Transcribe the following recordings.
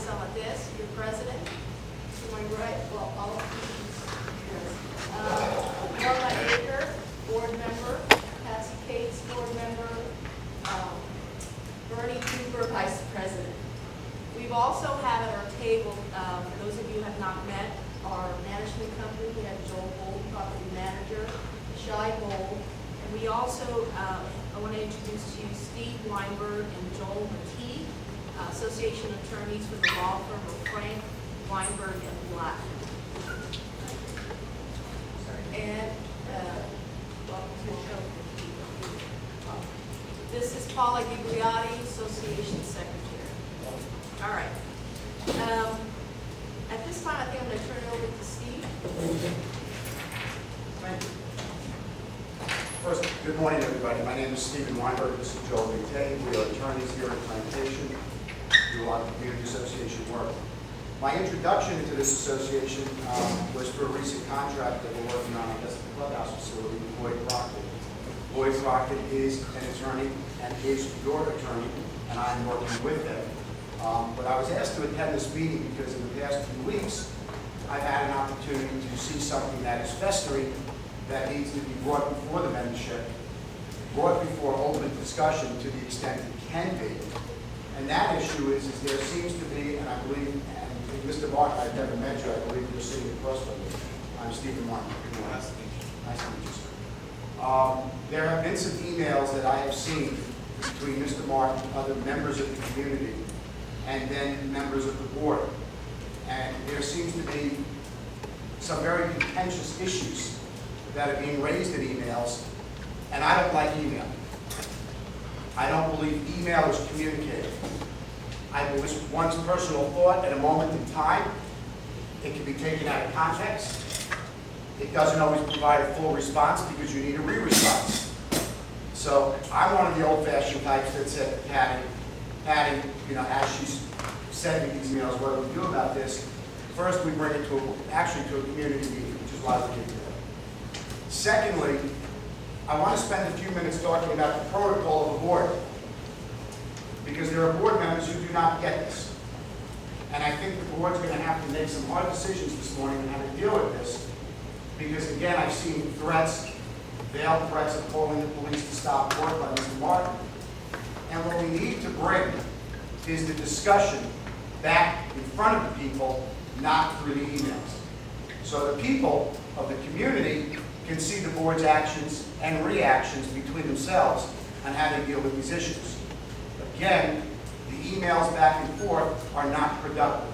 on the desk, your president, to my right, well, all of you. Norma Baker, board member, Patsy Cates, board member, Bernie Cooper, vice president. We've also have at our table, for those of you who have not met, our management company. We have Joel Gold, property manager, Shawn, and we also, I want to introduce to you Steve Weinberg and Joel McKee, association attorneys for the law firm of Frank, Weinberg, and Black. And welcome to the show. This is Paula Gigliotti, association secretary. All right. At this time, I think I'm going to turn it over to Steve. Thank you. First, good morning, everybody. My name is Stephen Weinberg. This is Joel McKee. We are attorneys here at Plantation. We do a lot of community association work. My introduction into this association was through a recent contract that we're working on, I guess, at the clubhouse facility with Lloyd Crockett. Lloyd Crockett is an attorney and is your attorney, and I'm working with him. But I was asked to attend this meeting because in the past few weeks, I've had an opportunity to see something that is festering that needs to be brought before the membership, brought before open discussion to the extent it can be. And that issue is there seems to be, and I believe, and Mr. Martin, I've never met you, I believe you're sitting across from me. I'm Stephen Martin. Nice to meet you. Nice to meet you, sir. There have been some emails that I have seen between Mr. Martin and other members of the community and then members of the board. And there seems to be some very contentious issues that are being raised in emails, and I don't like email. I don't believe email is communicative. It was one's personal thought at a moment in time. It can be taken out of context. It doesn't always provide a full response because you need a re-response. So I'm one of the old-fashioned types that said, Patty, you know, as she's sending these emails, what do we do about this? First, we bring it to a community meeting, which is why we're here today. Secondly, I want to spend a few minutes talking about the protocol of a board, because there are board members who do not get this. And I think the board's going to have to make some hard decisions this morning on how to deal with this, because again, I've seen threats, veiled threats of calling the police to stop work by Mr. Martin. And what we need to bring is the discussion back in front of the people, not through the emails. So the people of the community can see the board's actions and reactions between themselves on how they deal with these issues. Again, the emails back and forth are not productive.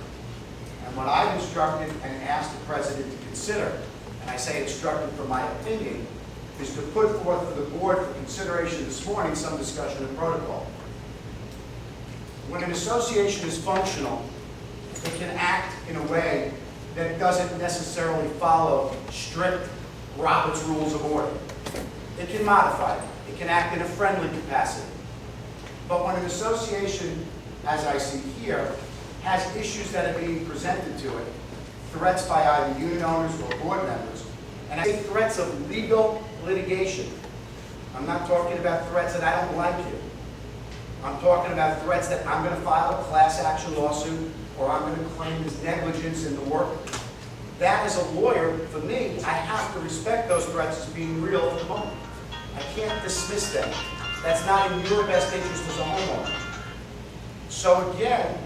And what I've instructed and asked the president to consider, and I say instructed for my opinion, is to put forth for the board for consideration this morning some discussion of protocol. When an association is functional, it can act in a way that doesn't necessarily follow strict Robert's Rules of Order. It can modify it. It can act in a friendly capacity. But when an association, as I see here, has issues that are being presented to it, threats by either unit owners or board members, and I say threats of legal litigation. I'm not talking about threats that I don't like you. I'm talking about threats that I'm going to file a class action lawsuit or I'm going to claim as negligence in the work. That as a lawyer, for me, I have to respect those threats as being real at the moment. I can't dismiss them. That's not in your best interest as a homeowner. So again,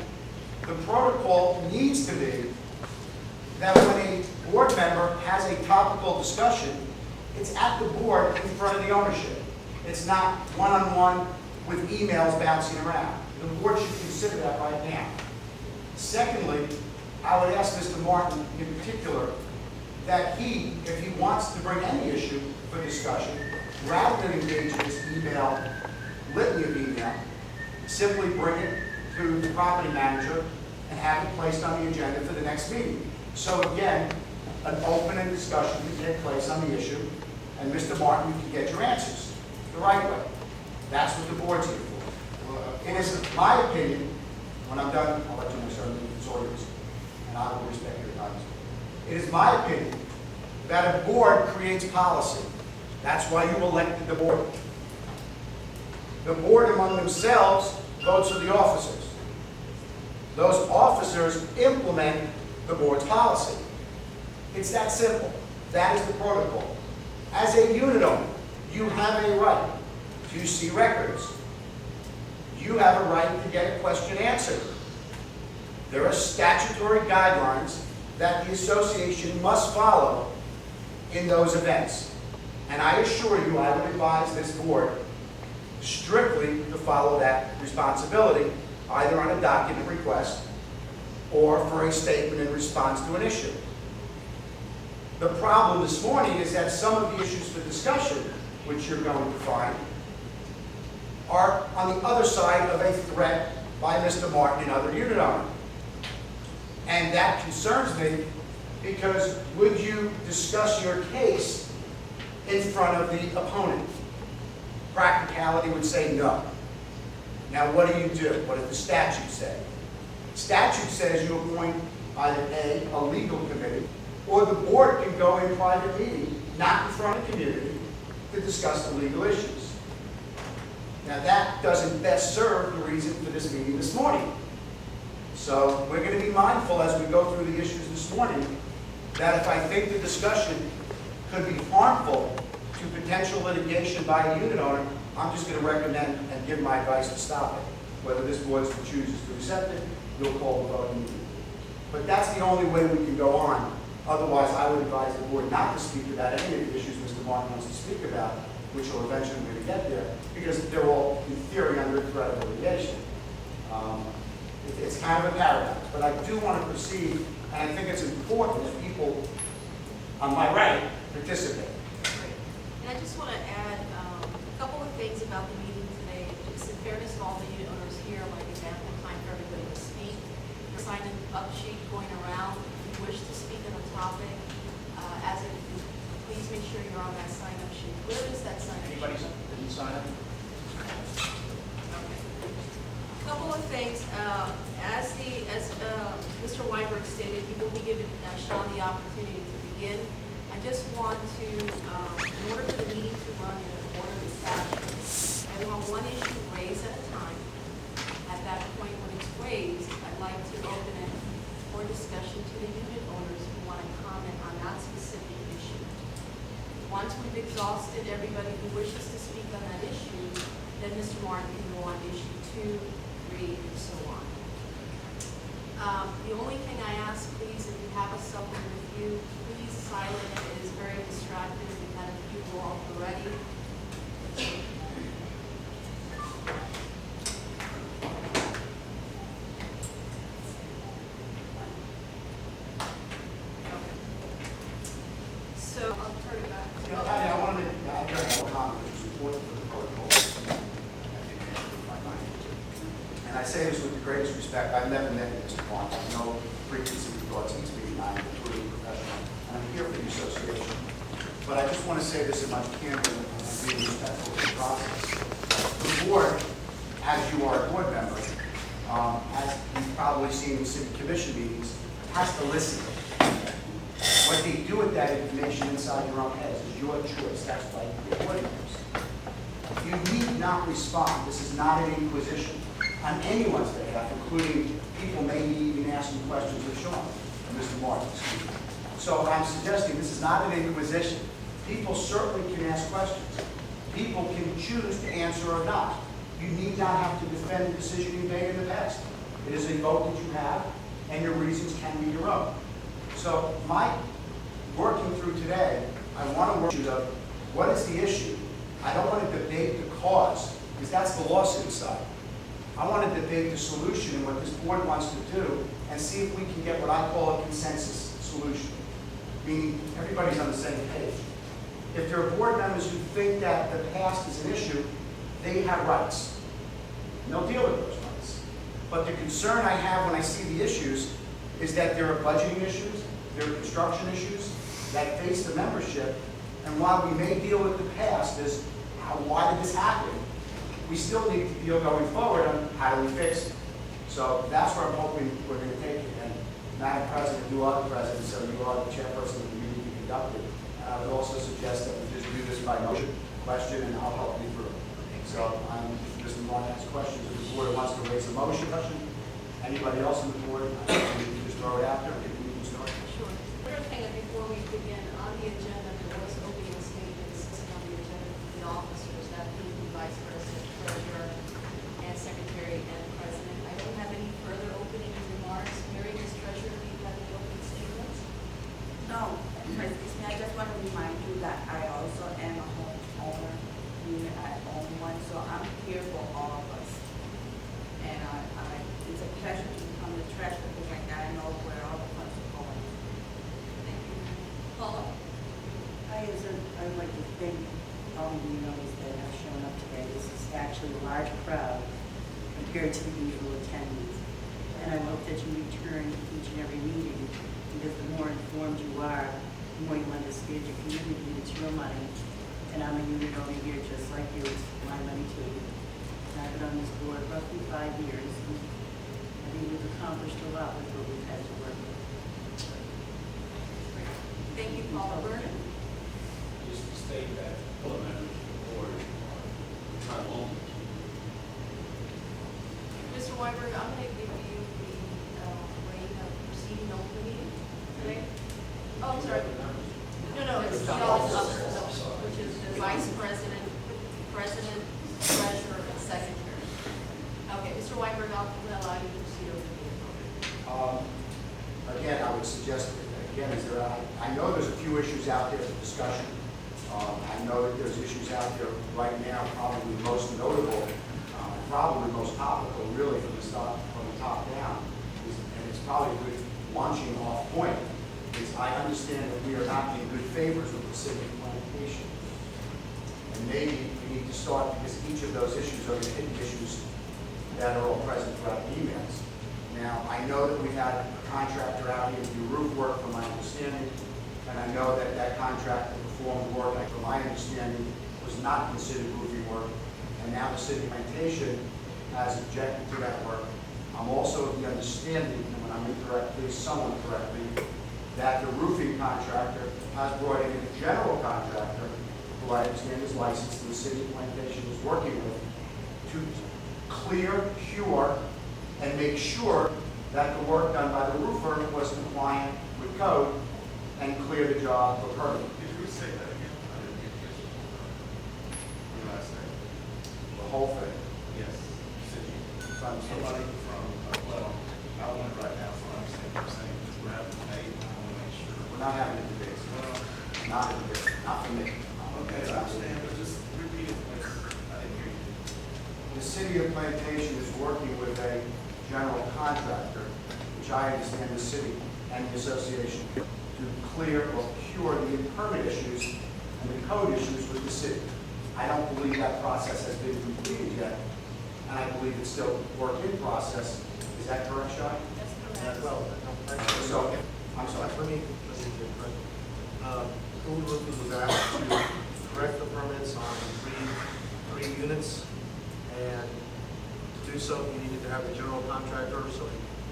the protocol needs to be that when a board member has a topical discussion, it's at the board in front of the ownership. It's not one-on-one with emails bouncing around. The board should consider that right now. Secondly, I would ask Mr. Martin in particular that he, if he wants to bring any issue for discussion, rather than engage in this email, litany of email, simply bring it to the property manager and have it placed on the agenda for the next meeting. So again, an open discussion can take place on the issue, and Mr. Martin, you can get your answers the right way. That's what the board's here for. It is my opinion, when I'm done, I'll let you know, sir, it's all yours, and I will respect your time. It is my opinion that a board creates policy. That's why you elected the board. The board among themselves votes for the officers. Those officers implement the board's policy. It's that simple. That is the protocol. As a unit owner, you have a right to see records. You have a right to get a question answered. There are statutory guidelines that the association must follow in those events. And I assure you, I would advise this board strictly to follow that responsibility, either on a document request or for a statement in response to an issue. The problem this morning is that some of the issues for discussion, which you're going to find, are on the other side of a threat by Mr. Martin and other unit owners. And that concerns me because would you discuss your case in front of the opponent? Practicality would say no. Now what do you do? What does the statute say? Statute says you appoint either a legal committee, or the board can go in private meeting, not in front of the community, to discuss the legal issues. Now that doesn't best serve the reason for this meeting this morning. So we're going to be mindful as we go through the issues this morning that if I think the discussion could be harmful to potential litigation by a unit owner, I'm just going to recommend and give my advice to stop it. Whether this board chooses to accept it, you'll call the vote immediately. But that's the only way we can go on. Otherwise, I would advise the board not to speak about any of the issues Mr. Martin wants to speak about, which will eventually going to get there, because they're all, in theory, under threat of litigation. It's kind of a paradox, but I do want to proceed, and I think it's important that people on my right participate. Great. And I just want to add a couple of things about the meeting today. Just in fairness to all the unit owners here, I'd like to have ample time for everybody to speak. There's a sign-up sheet going around. If you wish to speak on a topic, please make sure you're on that sign-up sheet. Where is that sign-up sheet? Anybody didn't sign up? A couple of things. As Mr. Weinberg stated, he will be giving Shawn the opportunity to begin. I just want to, in order for the meeting to run in an orderly fashion, I want one issue raised at a time. At that point, when it's raised, I'd like to open it for discussion to the unit owners who want to comment on that specific issue. Once we've exhausted everybody who wishes to speak on that issue, then Mr. Martin can go on to issue 2, 3, and so on. The only thing I ask, please, if you have a supplement with you, please silent it. It is very distracting. We've had a few go off already. So I'll turn it back. I want to make a comment which is important for the protocol. And I say this with the greatest respect. I've never met Mr. Martin. I know frequency of thoughts he's being I'm truly professional. And I'm here for the association. But I just want to say this in my candor and being respectful of the process. The board, as you are a board member, as you've probably seen in city commission meetings, has to listen. What they do with that information inside your own heads is your choice. That's why you're board members. You need not respond. This is not an inquisition on anyone's behalf, including people maybe even asking questions of Shawn and Mr. Martin. So I'm suggesting this is not an inquisition. People certainly can ask questions. People can choose to answer or not. You need not have to defend the decision you made in the past. It is a vote that you have, and your reasons can be your own. So my working through today, I want to work through what is the issue. I don't want to debate the cause, because that's the lawsuit side. I want to debate the solution and what this board wants to do and see if we can get what I call a consensus solution, meaning everybody's on the same page. If there are board members who think that the past is an issue, they have rights. And they'll deal with those rights. But the concern I have when I see the issues is that there are budgeting issues, there are construction issues that face the membership, and while we may deal with the past as why did this happen, we still need to deal going forward on how do we fix it. So that's where I'm hoping we're going to take it. And Madam President, you are the President, so you are the chairperson of the meeting to conduct it. And I would also suggest that we just do this by motion, question, and I'll help you through it. So Mr. Martin has questions. If the board wants to raise a motion, and Anybody else on the board? I think we can just throw it out there and get the meeting started. Sure. One thing that before we begin, on the agenda, there was opening statements on the agenda for the officers, that being the vice president, treasurer, and secretary and president. I don't have any further opening remarks. Mary, Ms. Treasurer, do you have any opening statements? No, President, I just want to remind you that I also am a homeowner, meaning I own one, so I'm here for all of us. And it's a pleasure to become the treasurer because I gotta know where all the funds are going. Thank you. Paula? I'd like to thank all of you those that have shown up today. This is actually a large crowd compared to the usual attendees. And I hope that you return each and every meeting because the more informed you are, the more you understand your community, it's your money. And I'm a unit owner here just like you, it's my money too. And I've been on this board roughly 5 years. And I think we've accomplished a lot with what we've had to work with. Thank you, Paula. Vernon? Just to state that all the members of the board are time only. Mr. Weinberg, I'm going to give you the reign of proceeding over the meeting today. Oh, I'm sorry. No, it's Shawn, which is the vice president, president, treasurer, and secretary. Okay, Mr. Weinberg, I'll allow you to proceed over the meeting. Again, I would suggest, again, I know there's a few issues out there for discussion. I know that there's issues out there right now, probably most notable, probably most topical, really, from the top down, and it's probably a good launching off point, is I understand that we are not in good favors with the city of Plantation. And maybe we need to start, because each of those issues are the hidden issues that are all present throughout the emails. Now, I know that we've had a contractor out here to do roof work, from my understanding, and I know that that contractor performed work, from my understanding, was not considered roofing work, and now the city of Plantation has objected to that work. I'm also of the understanding, and when I'm incorrect, please someone correct me, that the roofing contractor has brought in a general contractor, who I understand is licensed, and the city of Plantation is working with, to clear, cure, and make sure that the work done by the roofer was compliant with code and clear the job for permit. Did you say that again? I didn't get this. Your last name? The whole thing. Yes. You said you. From Somebody from, well, I want it right now, so I understand what you're saying, because we're having a debate, I want to make sure. We're not having a debate. Not a debate. Not for me. Okay, I understand, but just repeat it, please. I didn't hear you. The city of Plantation is working with a general contractor, which I understand the city and the association, to clear or cure the permit issues and the code issues with the city. I don't believe that process has been completed yet, and I believe it's still work in process. Is that correct, Shawn? That's correct. Well, So, I'm sorry. let me get correct. Food Roofers was asked to correct the permits on three units, and to do so, he needed to have a general contractor, so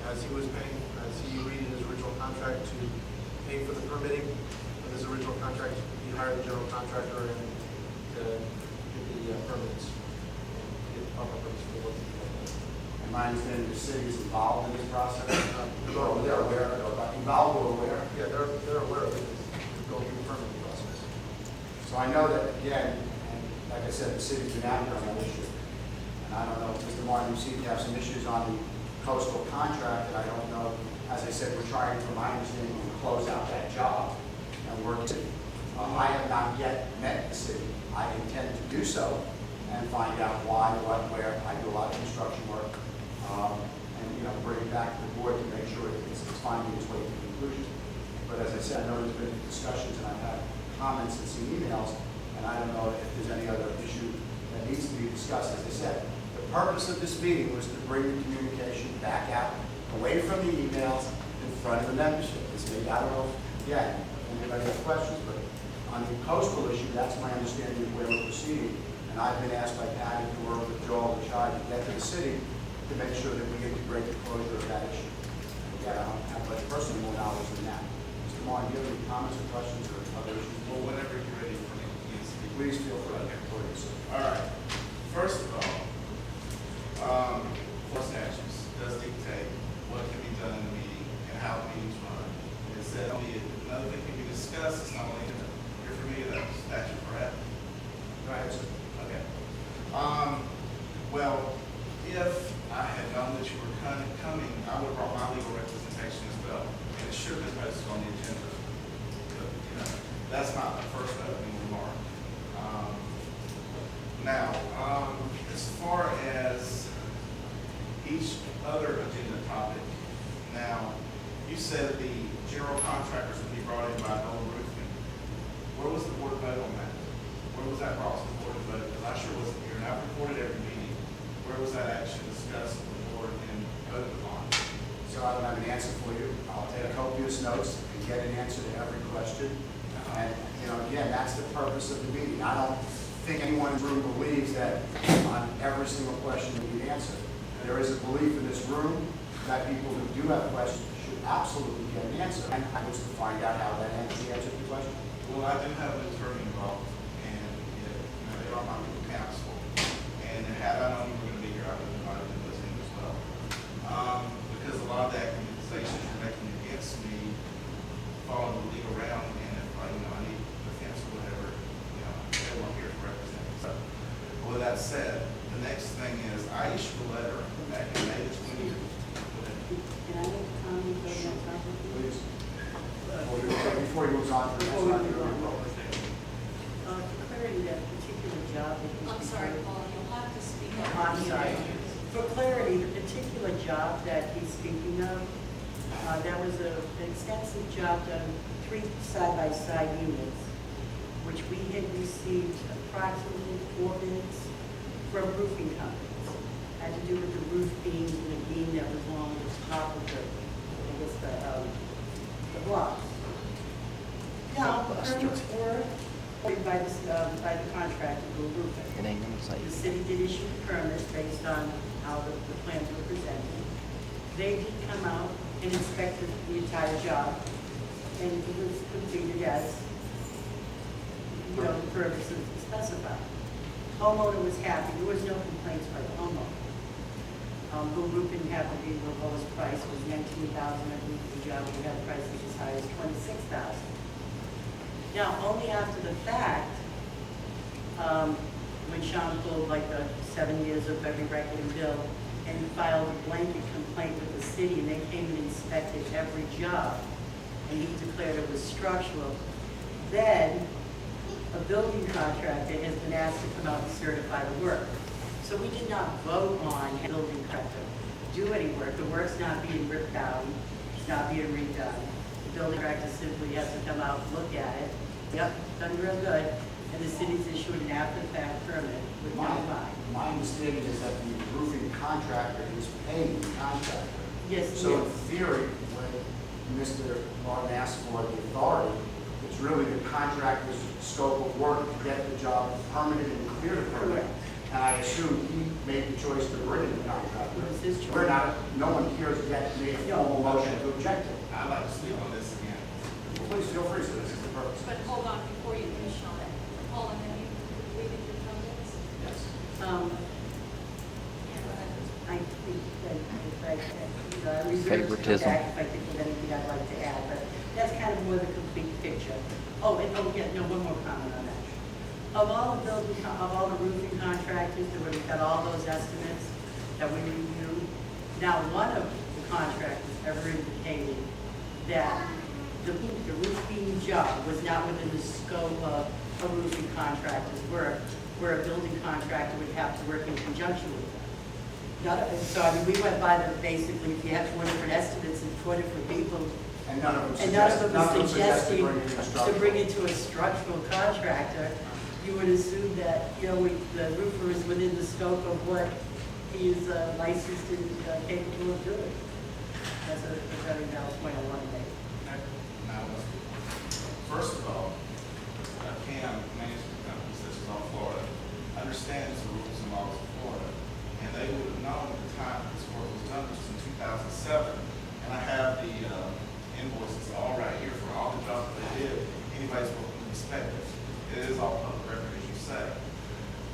as he read in his original contract to pay for the permitting of his original contract, he hired a general contractor and to get the permits, get the proper permits for what he's doing. And my understanding, the city is involved in this process? They're aware, involved or aware? Yeah, they're aware of it, it's going through the permitting process. So I know that, again, and like I said, the city's been acting on that issue. And I don't know, Mr. Martin, you seem to have some issues on the coastal contract, and I don't know, as I said, we're trying, from my understanding, to close out that job and work it. I have not yet met the city. I intend to do so and find out why, what, where. I do a lot of construction work, and, bring it back to the board to make sure that it's finding its way to conclusion. But as I said, I know there's been discussions, and I've had comments and some emails, and I don't know if there's any other issue that needs to be discussed. As I said, the purpose of this meeting was to bring the communication back out, away from the emails, in front of the membership. I don't know, again, anybody have questions, but on the coastal issue, that's my understanding of where we're proceeding. And I've been asked by Patty to work with Joel and Shawn to get to the city to make sure that we get to great closure of that issue. Again, I don't have much personally more knowledge than that. Mr. Martin, do you have any comments or questions or other issues? Well, whenever you're ready for me, please speak. Please feel free. All right. First of all, four statutes does dictate coming, I would have brought my legal representation as well, and it should have been posted on the agenda. But, you know, that's not the first opening remark. Now, as far as each other agenda topic, now, you said the general contractors would be brought in by Old Roofing. Where was the board vote on that? Where was that brought to the board vote? Because I sure wasn't here, and I've reported every meeting. Where was that action discussed with the board and voted upon? So I don't have an answer for you. I'll take copious notes and get an answer to every question. And, you know, again, that's the purpose of the meeting. I don't think anyone in the room believes that on every single question we need answered. There is a belief in this room that people who do have questions should absolutely get an answer. And I was to find out how that answer answered the question. Well, I do have an attorney involved, and you know, they are my legal counsel. And had I known you were going to be here, I would have invited them listening as well. Because a lot of the accusations you're making against me fall in the legal realm, and if I need defense or whatever, you know, they weren't here to represent me. So, with that said, the next thing is I issued a letter back in May the 20th. Can I make a comment on that topic? Please. Before he moves on to the next one. For clarity, that particular job that he's... I'm sorry, Paul, you'll have to speak up. I'm sorry. For clarity, the particular job that he's speaking of, that was an extensive job done, 3 side-by-side units, which we had received approximately 4 bids from roofing companies. Had to do with the roof beams and the beam that was along the top of the blocks. Now, the permits were ordered by the contractor who roofed it. It ain't gonna say. The city did issue the permits based on how the plans were presented. They did come out and inspected the entire job, and it was completed as, you know, the permits specified. Homeowner was happy. There was no complaints by the homeowner. The roof didn't have to be the lowest price. It was $19,000. I believe the job we had prices as high as $26,000. Now, only after the fact, when Shawn pulled like the 7 years of every record and bill, and he filed a blanket complaint with the city, and they came and inspected every job, and he declared it was structural, then a building contractor has been asked to come out and certify the work. So we did not vote on a building contractor do any work. The work's not being ripped down, it's not being redone. The building contractor simply has to come out and look at it. Yep, done real good. And the city's issued an after-the-fact permit with no fine. My understanding is that the roofing contractor is paying the contractor. Yes, So in yes. theory, when Mr. Martin asked for the authority, it's really the contractor's scope of work to get the job permitted and clear the permit. Correct. And I assume he made the choice to bring in the contractor. It was his choice. We're not, no one here has yet made a formal motion to object to it. I'd like to speak on this again. Please feel free, so this is the purpose. But hold on, before you finish on it. Paul, have you completed your comments? Yes. Yeah, go ahead. I think that if I can, reserve to come Favoritism. back if I think of anything I'd like to add, but that's kind of more the complete picture. Oh, and, one more comment on that. Of all the roofing contractors that we've got all those estimates that we reviewed, not one of the contractors ever indicated that the roof beam job was not within the scope of a roofing contractor's work, where a building contractor would have to work in conjunction with them. None of it. So I mean, we went by the basically, if you have 4 different estimates and 4 different people, And none of them and none of them suggested suggesting to to bring it to a structural contractor, you would assume that, you know, the roofer is within the scope of what he is licensed and capable of doing. That's a very valid point I want to make. Now, first of all, CAM management companies such as all Florida understands the rules and laws of Florida, and they would have known at the time this work was done, which was in 2007, and I have the invoices all right here for all the jobs that they did. Anybody's welcome to inspect it. It is all public record, as you say.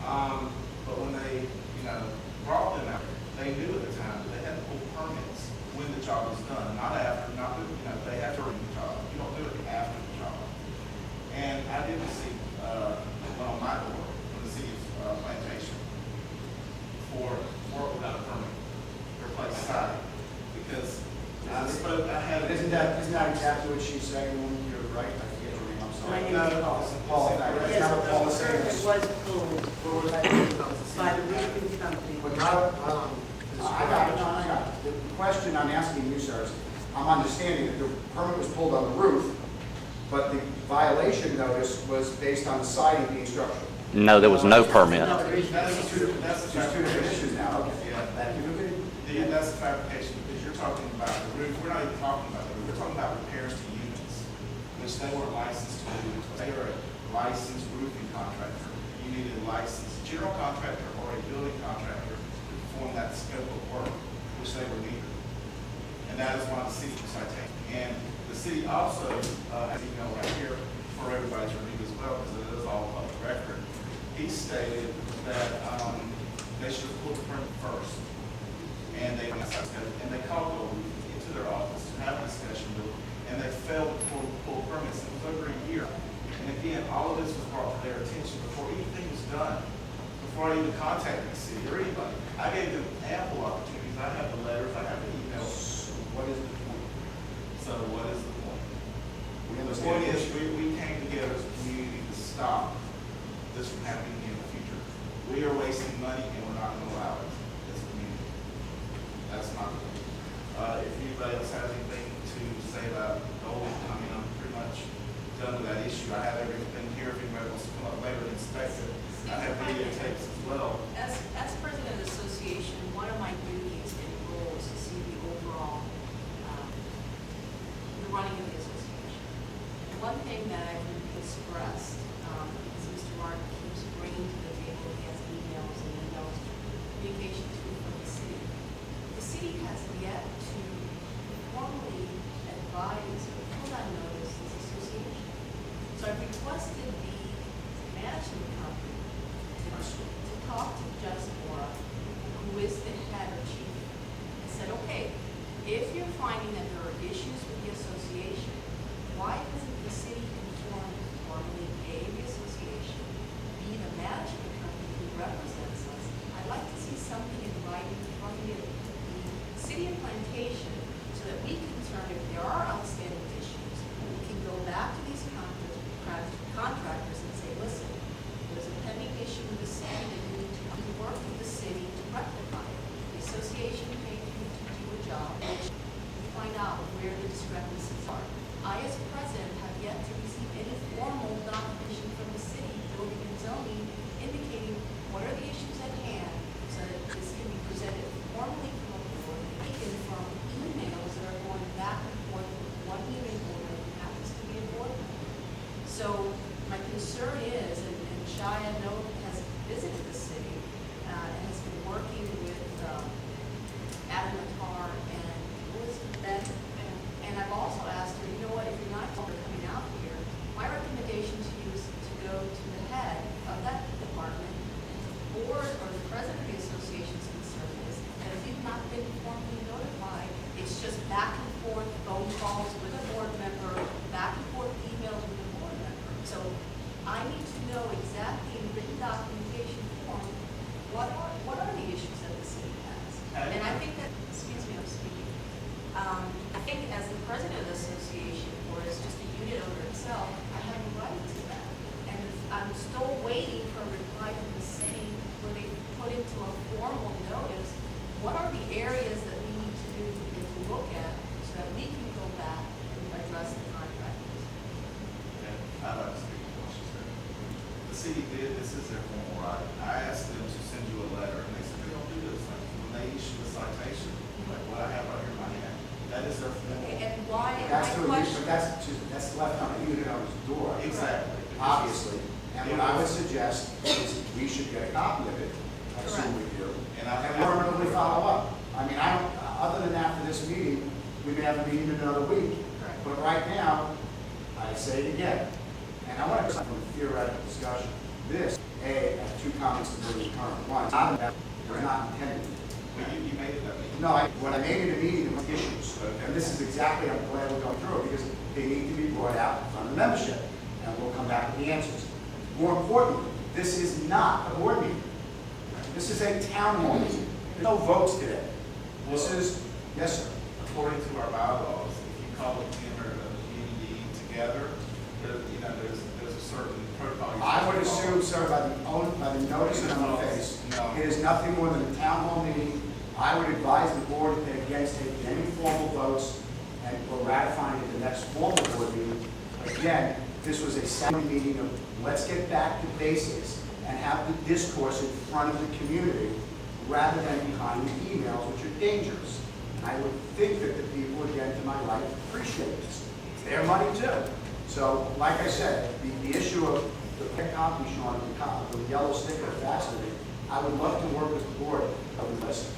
But when they, brought them out, they knew at the time that they had to pull permits when the job was done, not after, they have to run the job. You don't do it after the job. And I did receive one on my door from the city of Plantation for work without a permit, to replace siding. because I had. Isn't that exactly what she's saying? You're right, I forget your name, I'm My sorry. name is Paul. Paul, that's Yes, not what Paul is the saying. permit was pulled by the roofing company. But not on this. I got it. The question I'm asking you, sir, is, I'm understanding that the permit was pulled on the roof, but the violation notice was based on the siding being structural. No, there was no permit. No, there is no. That's two different issues now, okay. Yeah. Thank you. Yeah, that's the fabrication, because you're talking about the roof, we're not even talking about the roof, we're talking about repairs to units, which they weren't licensed to do. They were a licensed roofing contractor. You needed a licensed general contractor or a building contractor to perform that scope of work, which they were neither. And that is why the city was citing. And the city also, as you know right here, for everybody's review as well, because it is all public record, he stated that they should have pulled the permit first. And they called over into their office to have a discussion with them, and they failed to pull permits. It was over a year. And again, all of this was brought to their attention before anything was done, before I even contacted the city or anybody. I gave them ample opportunities. I have the letters, I have the emails. What is the point? So what is the point? We The understand. point is, we came together as a community to stop this from happening in the future. We are wasting money and we're not going to allow it as a community. That's not the point. If anybody else has anything to say about gold, I mean, I'm pretty much done with that issue. I have everything here. If anybody wants to come up later and inspect it, I have videotapes as well. As president of the association, one of my duties and goals is to see the overall, the running of the association. And one thing that I've expressed, because Mr. Martin keeps bringing to the table, he has emails and emails, communications from the city has yet to formally advise or put on notice this association. So I've requested the management company to talk to Judge Mora, who is the head or chief, and said, okay, if you're finding that there are issues with the association, why doesn't the city inform formally A, the association, B, the management company who represents us? I'd like to see something in writing from the city of Plantation so that we can determine if there are outstanding issues. We can go back to these contractors and say, listen, there's a pending issue with the city that you need to work with the city to rectify it. The association paid you to do a job and find out where the discrepancies are. I, as president, have yet to receive any formal documentation from the city, building and zoning, indicating what are the issues at hand so that this can be presented formally from a board, taken from emails that are going back and forth with one unit owner who happens to be a board member. So my concern is, and Shai, I know, has visited the city and has been working with Adam Attar and Elizabeth, and I've also asked her, you know what, if you're not coming out here, my recommendation to you is to go to the head of that department, and the board or the president of the association's concern is that if you've not been formally notified, it's just back and forth phone calls with a board member, back and forth emails with a board member. So I need to know exactly in written documentation form, what are the issues that the city has? And I think that, excuse me, I'm speaking. I think as the president of the association, or as just a unit owner itself, I have a right to that. And I'm still waiting for a reply from the city where they put into a formal notice, what are the areas that we need to do and to look at so that we can go back and address the contractors. And I'd like to speak to what she said. The city did, this is their formal right. I asked them to send you a letter, and they said they don't do those things. When they issue a citation, like what I have right here in my hand, that is their formal. Okay, and why, That's my to, question. but that's left on the unit owner's door. Exactly. Obviously. And what I would suggest is we should get a copy of it, I assume we do, And and permanently follow up. I mean, I don't, other than after this meeting, we may have a meeting in another week. Correct. But right now, I say it again, and I want to from a theoretical discussion. This, A, has two comments to the current. One, it's not intended. Well, you made it that way. No, when I made it a meeting, there was issues. And this is exactly, I'm glad we're going through it, because they need to be brought out from the membership. And we'll come back with the answers. More importantly, this is not a board meeting. This is a town hall meeting. There's no votes today. This is, yes, sir. according to our bylaws, if you call a member of the BOD together, there's a certain protocol. I would assume, sir, by the notice on the face, No. it is nothing more than a town hall meeting. I would advise the board against taking any formal votes and or ratifying at the next formal board meeting. Again, this was a sound meeting of let's get back to basics and have the discourse in front of the community rather than behind the emails, which are dangerous. And I would think that the people, again, to my right, appreciate this. It's their money too. So, like I said, the issue of the pet copy, Shawn, the yellow sticker fascinating. I would love to work with the board of the list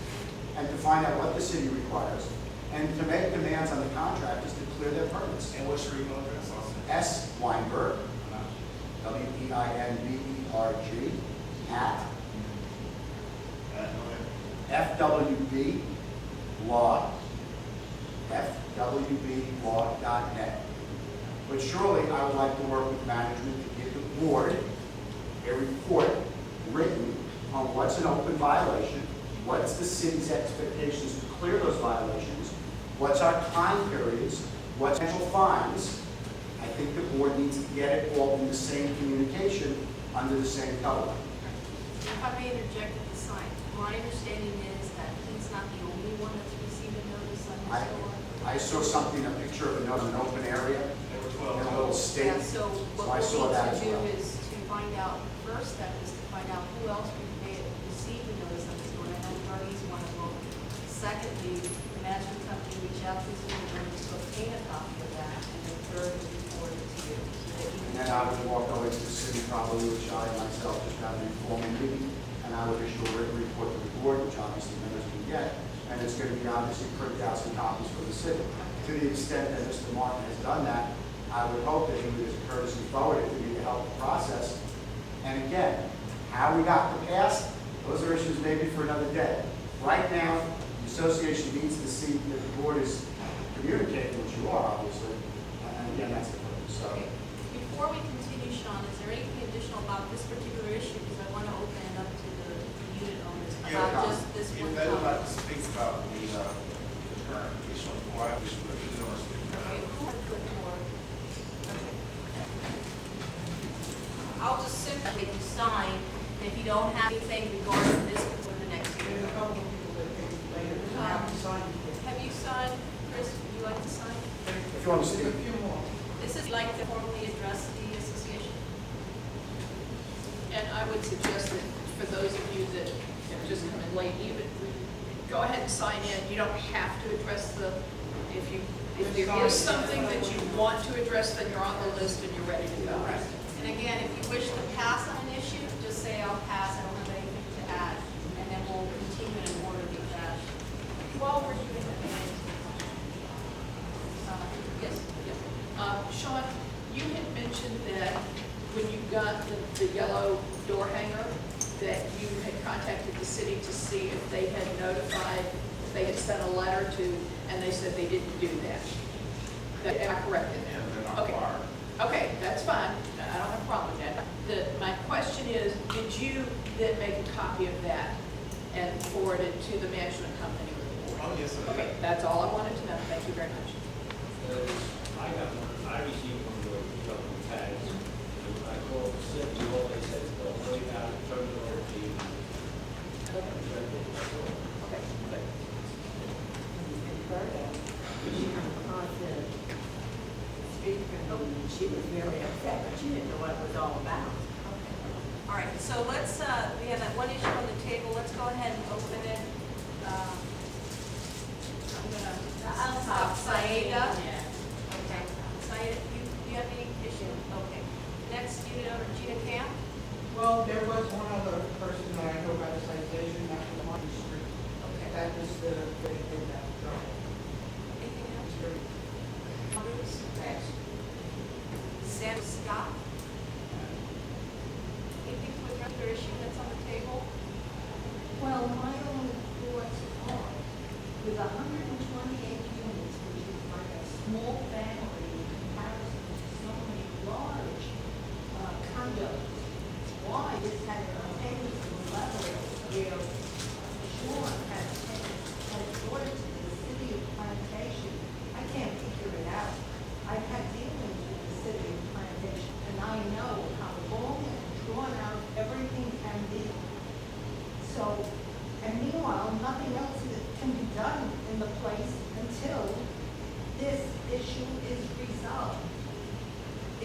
and to find out what the city requires and to make demands on the contractors to clear their permits. And what's your email address also? S. Weinberg, Weinberg, @ fwblaw.net. But surely I would like to work with management to give the board a report written on what's an open violation, what's the city's expectations to clear those violations, what's our time periods, what's potential fines. I think the board needs to get it all in the same communication under the same color. If I may interject at the sign, my understanding is that he's not the only one that's received a notice on I- this door. I saw something, a picture of an open area There were in 12. a little Yeah, state. so So what I saw we that need as to do well. is to find out, first step is to find out who else may have received a notice on this door. I know Bernie's one of them. Secondly, the management company reach out to the owner to obtain a copy of that, and then third, report it to you. So that you And can- then I would walk over to the city, probably, which I myself just had an informal meeting, and I would issue a written report to the board, which obviously members can get, and it's going to be obviously printed out some copies for the city. To the extent that Mr. Martin has done that, I would hope that he would as a courtesy forward it to me to help the process. And again, how we got to pass, those are issues maybe for another day. Right now, the association needs to see that the board is communicating, which you are, obviously, and again, that's the purpose, so. Okay. Before we continue, Shawn, is there anything additional about this particular issue? Because I want to open it up to the unit owners Yeah, about just this if one they would like comment. to speak about the current issue of why we should let the owners speak. Okay, who has the floor? Okay. I'll just simply make you sign, and if you don't have anything regarding this, for the next There's year. a couple of people that think it's later, but I have to sign it. Have you signed, Chris, would you like to sign? If you want to There's speak. a few more. This is like to formally address the association. And I would suggest that for those of you that have just come in late, even, go ahead and sign in. You don't have to address if there is something that you want to address, then you're on the list and you're ready to go. And again, if you wish to pass on an issue, just say I'll pass, I don't have anything to add, and then we'll continue in orderly fashion. While we're doing that, yes, yes. Shawn, you had mentioned that when you got the yellow door hanger, that you had contacted the city to see if they had notified, if they had sent a letter to, and they said they didn't do that. Am I correct in that? And they're not Okay. required. Okay, that's fine. I don't have a problem with that. My question is, did you then make a copy of that and forward it to the management company or the board? Oh, yes, I did. Okay, that's all I wanted to know. Thank you very much. I got one, I received one of those couple of tags. I called the city, all they said is they'll worry about it, turn it over to you. Okay, good. She was very upset, but she didn't know what it was all about. All right, so let's, we have that one issue on the table, let's go ahead and open it. I'm gonna stop Saida. Okay, Saida, you have any issue? Okay. Next, unit owner Gina Camp. Well, there was one other person that I know about the citation, that was on the street. Okay. That was the, they did that job. Anything else? Street. Others? Next. Sam Scott. Anything to address your issue that's on the table? Well, my own thoughts are, with 128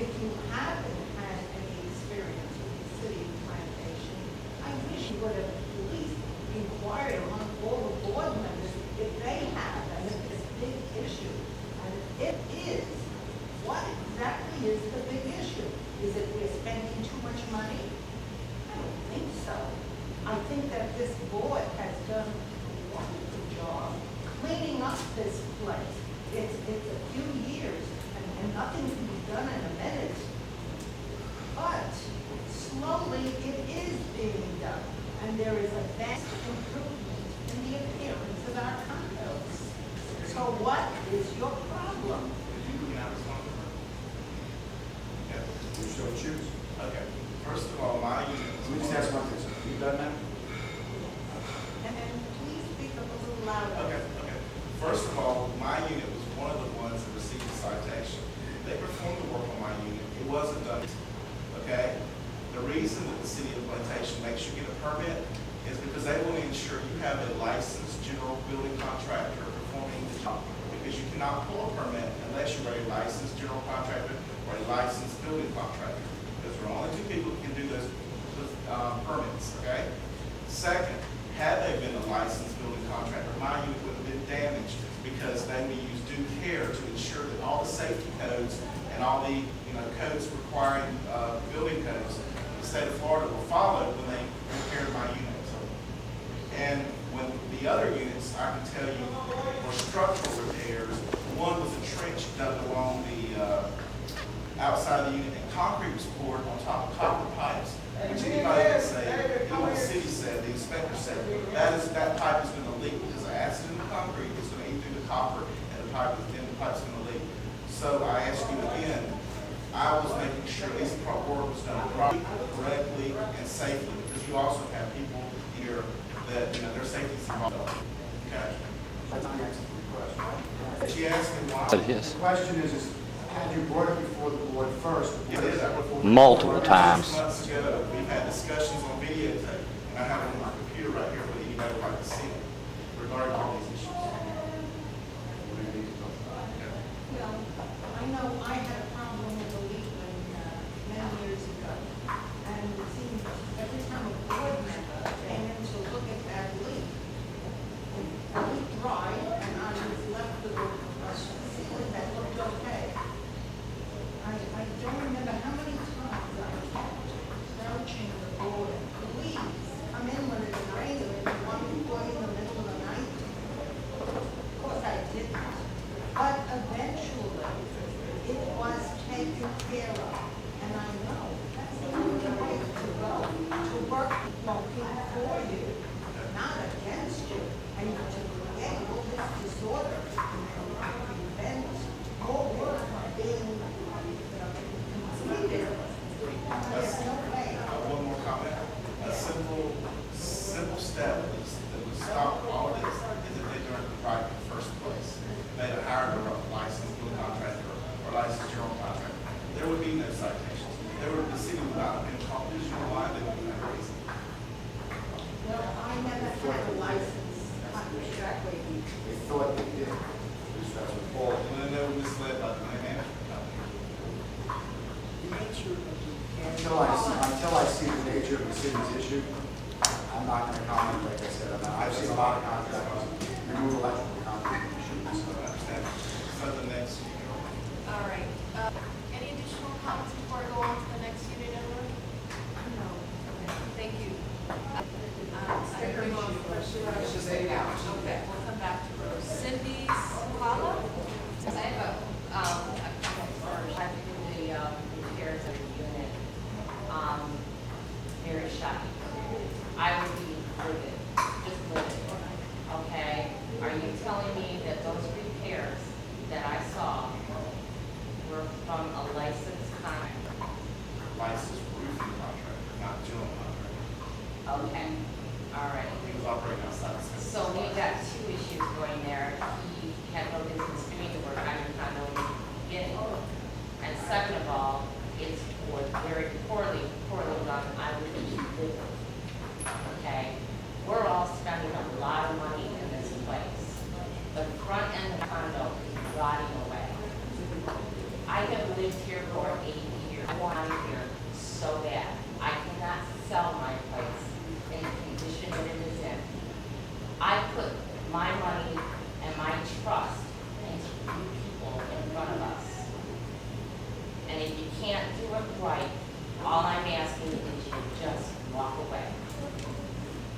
if you haven't had any experience with the city of Plantation, I wish you would have at least inquired among all the board members if they have, and if it's a big issue. And if it is, what exactly is the big issue? Is it we're spending too much money? I don't think so. I think that this board has done a wonderful job cleaning up this place. It's a few years, and nothing can be done in a minute. But slowly it is being done, and there is a vast improvement in the appearance of our condos. So what is your problem? Can I respond to her? Yeah. You so choose. Okay. First of all, my unit. Let me just ask one thing, sir. You done now? And please speak up a little louder. Okay. First of all, my unit was one of the ones that received the citation. They performed the work on my unit. It wasn't done. Okay? The reason that the city of Plantation makes you get a permit is because they want to ensure you have a licensed general building contractor performing the job. Because you cannot pull a permit unless you're a licensed general contractor or a licensed building contractor. Because there are only two people who can do those permits, okay? Second, had they been a licensed building contractor, my unit would have been damaged because they would use due care to ensure that all the safety codes and all the codes requiring building codes in the state of Florida were followed when they repaired my unit. And when the other units, I can tell you, were structural repairs. One was a trench dug along the outside of the unit, and concrete was poured on top of copper pipes. Which anybody can say, even the city said, the inspector said, that pipe is going to leak because the acid in the concrete is going to eat through the copper, and the pipe's going to leak. So I ask you again, I was making sure this work was done properly, correctly, and safely, because you also have people here that their safety is involved. Okay. That's not answering the question. She asked me why. But yes, The question is, had you brought it before the board first? It is. multiple times. 6 months ago, we've had discussions on videotape, and I have it on my computer right here, but anybody would like to see it regarding all these issues. Well, I know I had a problem with the leak many years ago, and it seemed every time a board member came in to look at that leak, the leak dried, and I was left with a ceiling that looked okay. I don't remember how many times I kept approaching the board, please, come in when it's nice, and if you want me to go in the middle of the night. Of course I didn't, but eventually, it was taken care of, and I know that's the only way to go, to work working for you, not against you, and to create all this disorder, and prevent more work from being completed. There's no way. One more comment. A simple step that would stop all of this is if they weren't right in the first place. They had hired a licensed building contractor or licensed general contractor. There would be no citations. The city would not have been competition or liability for that reason. Well, I never had a license, exactly. They thought they did. At least that's what Paul. And then they were misled by the money management company. Until I see the nature of the city's issue, I'm not going to comment, like I said. I've seen a lot of contractors remove electrical concrete issues. So I understand. So the next, All right. Any additional comments before I go on to the next unit, Edward? No. Okay, thank you. Okay, we'll come back to Rose. Cindy Sala? I have a couple first. I do the repairs of the unit. Very shoddy. I would be right, all I'm asking is you just walk away.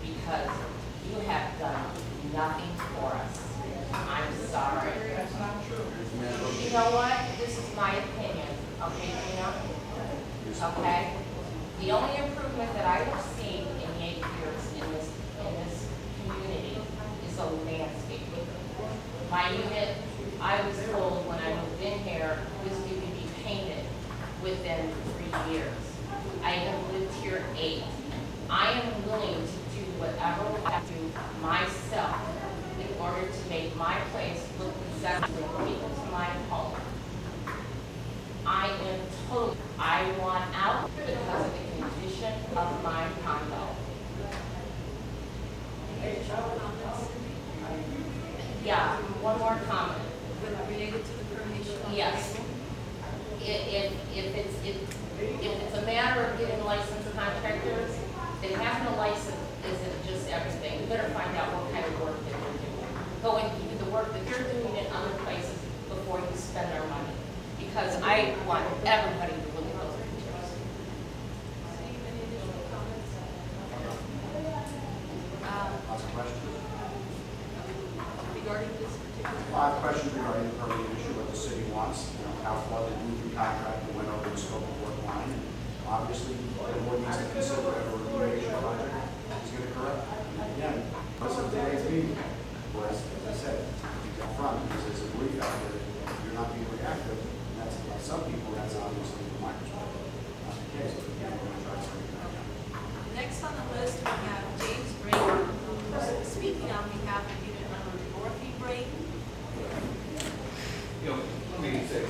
Because you have done nothing for us. I'm sorry. That's not true. You know what? This is my opinion, okay, Gina? Okay? The only improvement that I have seen in 8 years in this community is a landscaping. My unit, I was told when I moved in here, was due to be painted within 3 years. I have lived here 8. I am willing to do whatever I have to do myself in order to make my place look exactly to my home. I want out because of the condition of my condo. Yeah, one more comment. Related to the termination of the Yes. If it's a matter of getting licensed contractors, then having a license isn't just everything. You better find out what kind of work that you're doing. Go and do the work that you're doing in other places before you spend our money. Because I want everybody to look at those pictures. Steve, any additional comments? Lots of questions. Regarding this particular. I have questions regarding the permitting issue, what the city wants, how far the moving contractor went over the scope of work line. And obviously, the board needs to consider whatever remediation project is going to correct. And again, listen to today's meeting, whereas, as I said, up front, because there's a belief out there that you're not being reactive, and that's, some people, that's obviously from my perspective, not the case, but we're going to try to straighten that out. Next on the list, we have James Brayton, who's speaking on behalf of unit number Dorothy Brayton. You know, let me say,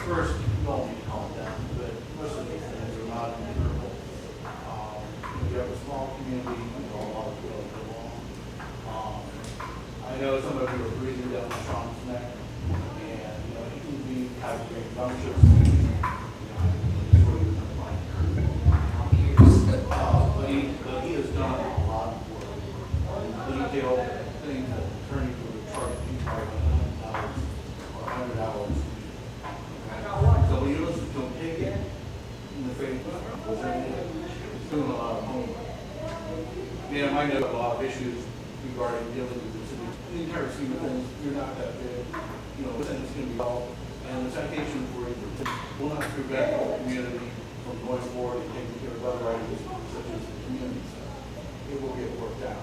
first, you all need to calm down, but most of these things are not incurable. You have a small community, you know, a lot of people get along. I know some of you are breathing down Shawn's neck, and, you know, he can be, have a great bunches, but he has done a lot of work. Detailed things that attorney would charge people $100 or $100. So when you listen to him take it in the face, he's doing a lot of homework. Yeah, I know a lot of issues regarding dealing with the city. In the entire scheme of things, you're not that big. You know, the thing's going to be all, and the citation for it will not prevent the community from going forward and taking care of other items such as the community stuff. It will get worked out.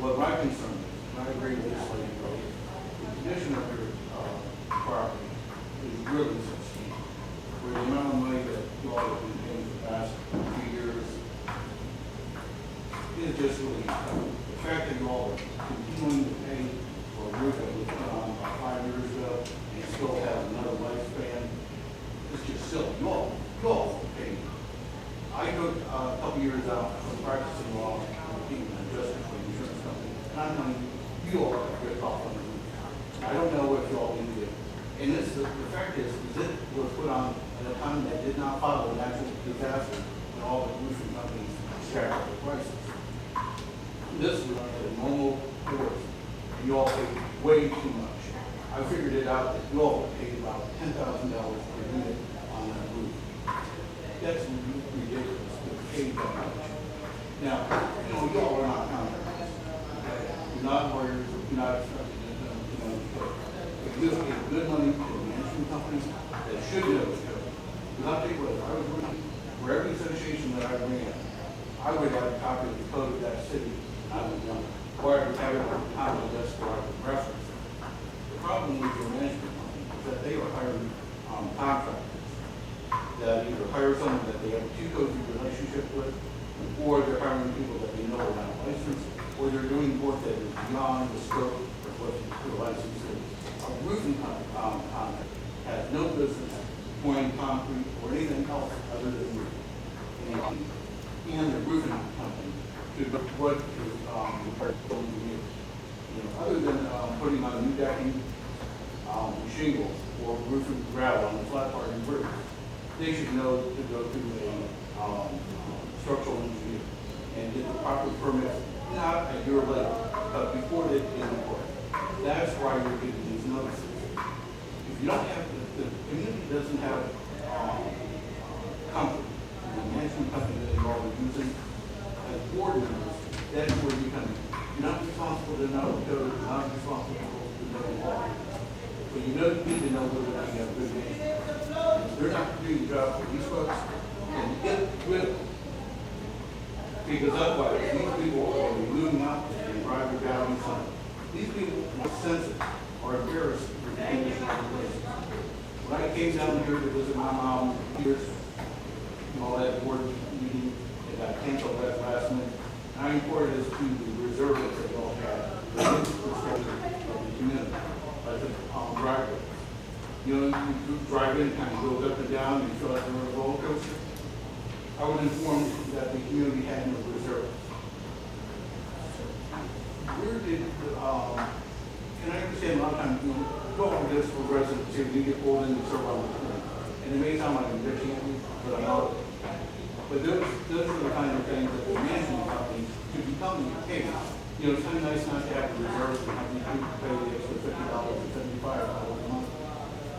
What my concern is, and I agree with this lady, the condition of your property is really substantial. For the amount of money that you all have been paying for the past few years, is just really, the fact that you all are continuing to pay for a roof that was put on about 5 years ago and still has another lifespan, it's just silly. You all pay. I took a couple years out from practicing law and being an adjuster for an insurance company, and I'm telling you all are ripped off on the roof. I don't know what you all can do. And this, the fact is it was put on at a time that did not follow a natural disaster when all the roofing companies shared the prices. This was at a normal course, and you all paid way too much. I figured it out that you all paid about $10,000 per unit on that roof. That's ridiculous to pay that much. Now, you know, you all are not contractors. You're not lawyers, you're not expected to know, if you pay good money to a management company that should know what's going. Because I'll tell you what, if I was running, for every association that I ran, I would have a copy of the code of that city, and I would know, or I would have it on top of the desk where I could reference it. The problem with your management company is that they are hiring contractors that either hire someone that they have a too cozy relationship with, or they're hiring people that they know are not licensed, or they're doing work that is beyond the scope of what the license is. A roofing contractor has no business pouring concrete or anything else other than roofing. And the roofing company should what is building units. You know, other than putting on new decking, shingles, or roofing gravel on the flat part of the roof, they should know to go to a structural engineer and get the proper permits, not a year later, but before they begin the work. That's why you're getting these notices. If you don't have, the community doesn't have But you need to know whether or not you have good name. If they're not doing the job for these folks, then get rid of them. Because otherwise, these people are moving out and driving down the sun. These people are sensitive or embarrassed with the condition of the place. When I came down here to visit my mom years, all that board meeting, it got canceled at last minute. I reported this to the reserve that they all had, the infrastructure of the community, like the driveway. You know, you drive in, kind of goes up and down, you feel like you're on a roller coaster. I was informed that the community had no reserve. Where did, and I understand a lot of times, you know, go on this for residents here, you get pulled in and serve on the community. And it may sound like I'm bitching at you, but I'm not. But those are the kind of things that the management company should be telling you, hey, you know, it's kind of nice not to have the reserves and have these people pay the extra $50 or $75 a month.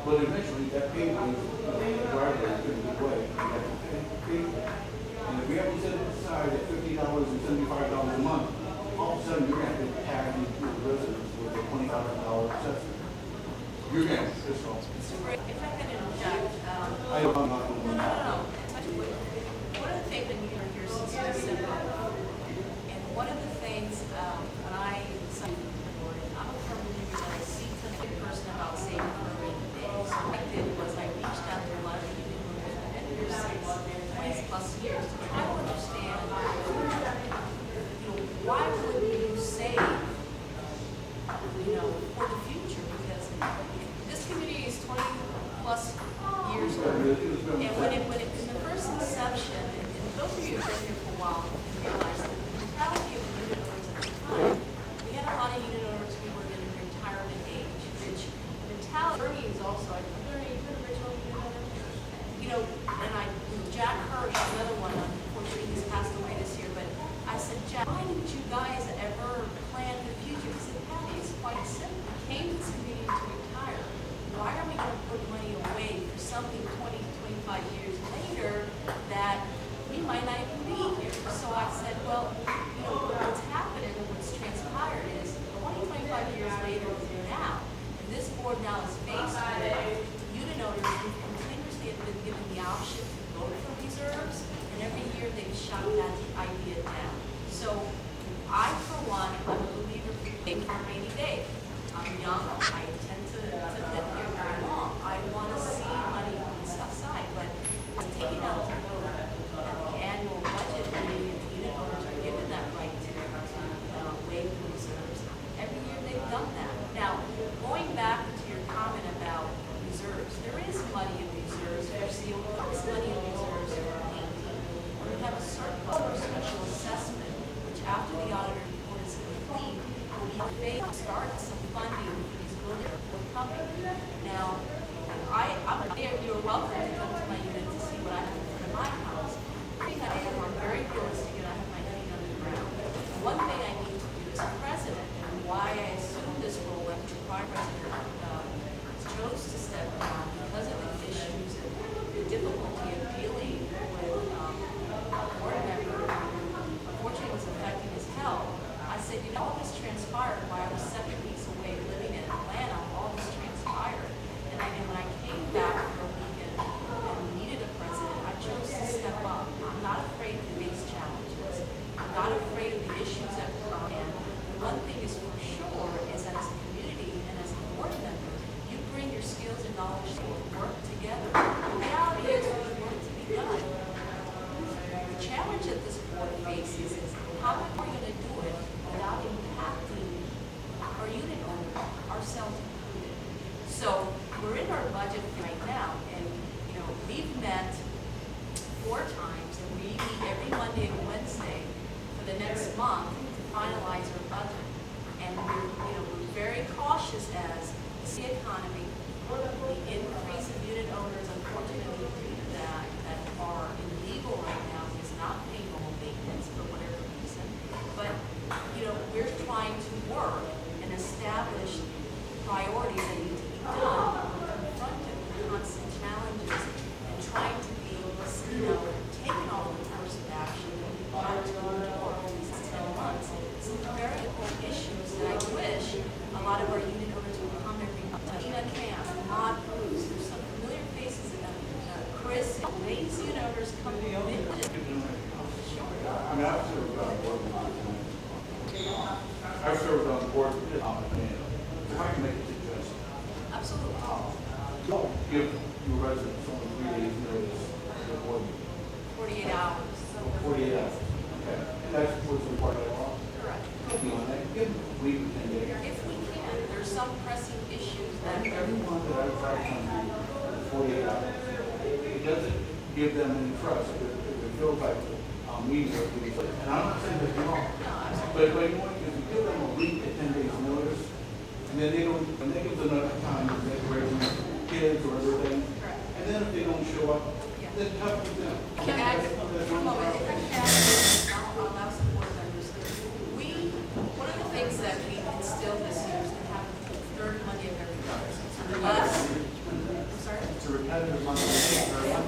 But eventually that pay goes, the driver is going to give way. You have to pay. And if we have to set it aside at $50 and $75 a month, all of a sudden you're going to have to tag these residents with a $20,000 assessment. You're going to piss off. If I could interject, I don't know. no. One of the things when you were here since December, and one of the things when I signed the board, I'm a firm believer that I see to the person about saving for a rainy day. So what I did was I reached out to a lot of people who have been here since 20+ years to try to understand, why would you save, for the future? Because this community is 20+ years old. And when it in the first inception, and those of you who've been here for a while realize that the mentality of unit owners at the time, we had a lot of unit owners who were in retirement age, which mentality, Bernie is also, are there any original unit owners? Jack Hirsch, another one, unfortunately he's passed away this year, but I said, Jack, why didn't you guys ever plan the future? He said, Patty, it's quite simple. We came to this community to retire. Why are we going to put money away for something 20, 25 years later that we might not even be here? So I said, well, what's happened and what's transpired is 20, 25 years later is now. And this board now is faced with unit owners who continuously have been given the option to vote for reserves, and every year they've shot that idea down. So I, for one, I'm a believer in for a rainy day. I'm young, I intend to live here very long. I want to see money set aside, but taking out to vote at the annual budget meeting, if unit owners are given that right to waive the reserves, every year they've done that. Now, going back to your comment about reserves, there is money in reserves. There's money in reserves for painting. We have a surplus or special assessment, which after the auditor report is complete, will be paid to start some funding for these buildings for coming. Now, you're welcome to come to my unit to see what I have in front of my house. I think I'm very realistic and I have my feet on the ground. One thing I need to do as president, and why I assumed this role after the prior president chose to step down because of the issues and the difficulty of dealing with a board member who unfortunately was affecting his health. I said, all this transpired while I was 7 weeks away living in Atlanta, all this transpired. And when I came back for a weekend and we needed a president, I chose to step up. I'm not afraid to face challenges. I'm not afraid of the issues that come in. And one thing is for sure is that as a community and as a board member, you bring your skills and knowledge to work together. The reality is there's work to be done. The challenge that this board faces is how are we going to do it without impacting our unit owners, ourselves included. So we're in our budget right now, and we've met 4 times, and we meet every Monday and Wednesday for the next month to finalize our budget. And we're very cautious as the economy, the increase of unit owners, unfortunately, due to that are illegal right now, is not paying normal maintenance for whatever reason. But we're trying to work and establish priorities that need to be done, confronted with constant challenges, and trying to be, taking all the course of action that we've got to do over these 10 months. Some very important issues that I wish a lot of our unit owners would come every month. Tina can. these unit owners come in. I mean, I've served on board with my I've served on board with it, if I can make a suggestion, Absolutely. don't give your residents only 3 days notice of the board meeting, 48 hours. or 48 hours. Okay, and that's what's required by law. Correct. Beyond that, give them a week, 10 days. If we can, there's some pressing issues that. Everyone that I've tried to come to 48 hours, it doesn't give them any trust, it feels like we are doing it. And I'm not saying that you're wrong. But you know what, if you give them a week to 10 days notice, and then they don't, and they give them enough time to decorate kids or everything, and then if they don't show up, then tough with them. Can I, for a moment, if I can ask, I'll allow some board members. One of the things that we instilled this year is to have the third Monday of every month. I'm sorry? It's a repetitive monthly.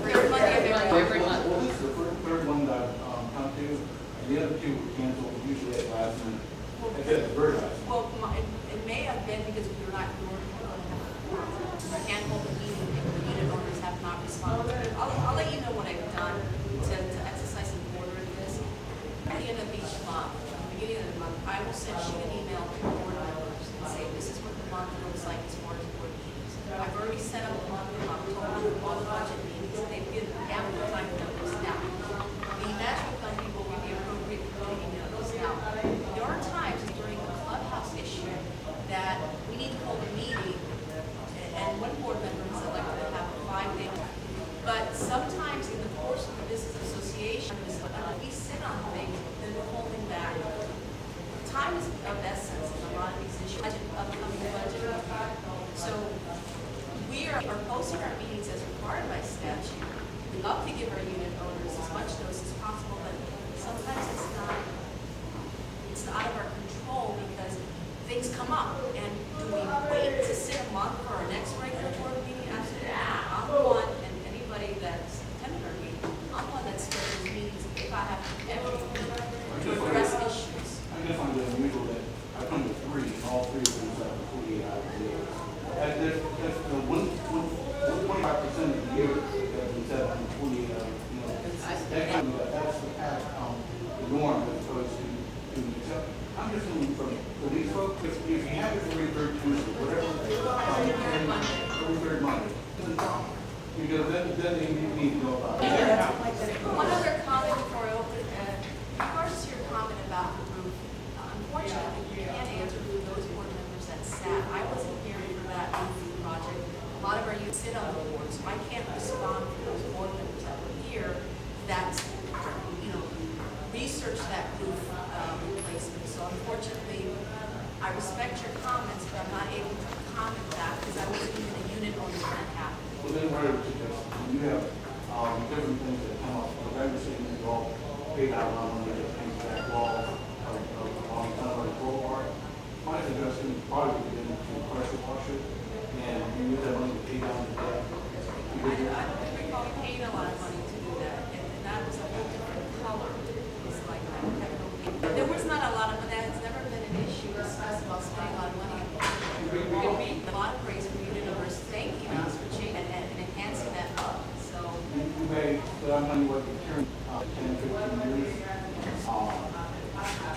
Third Monday of every month. Well, this is the third one that I've come to, and the other two were canceled, usually at last minute. At the very last. Well, it may have been because we were not, I can't hold a meeting if the unit owners have not responded. I'll let you know what I've done to exercise some order in this. At the end of each month, beginning of the month, I will shoot an email to board members and say, this is what the month looks like as far as board meetings. I've already set up a month in October for all the budget meetings. They've given ample time to notice now. The management company will give the appropriate committee notice now. There are times during the clubhouse issue that we need to hold a meeting, and one board member is elected to have a 5-day. But sometimes in the course of the business association, we sit on things that we're holding back. Time is of essence in a lot of these issues, upcoming budget. So we are posting our meetings as required by statute. We love to give our unit owners as much notice as possible, but sometimes it's out of our control because things come up. And do we wait to sit a month for our next regular board meeting? Absolutely not. I'm one, and anybody that's attended our meeting, I'm one that schedules meetings if I have to address issues. I just find it unusual that I come to 3, and all 3 of them have 48 hours a day. That's the 1.5% of the year that's been set on 48 hours. You know, that's the norm as opposed to accept. I'm just looking for these folks, if you have it every third Tuesday, whatever, every third Monday, doesn't count. Because then they need to know about it. One other comment before I open it, in regards to your comment about the roof, unfortunately, you can't answer who those board members that sat. I wasn't here for that roof project. A lot of our youth sit on the board, so I can't respond for those board members that were here that, researched that roof replacement. So unfortunately, I respect your comments, but I'm not able to comment that because I wasn't even a unit owner when that happened. Well, then what I would suggest, you have different things that come up. Like I was saying, you all paid out a lot of money to paint that wall on the boulevard. My suggestion is probably to get into a pressure washer and you use that money to pay down the debt. I don't recall paying a lot of money to do that, and that was a whole different color. It's like there was not a lot of, that has never been an issue discussed about spending a lot of money. Could be a lot of praise from unit owners thanking us for changing and enhancing that up. So You may, but I'm telling you what, you turn 10, 15 years.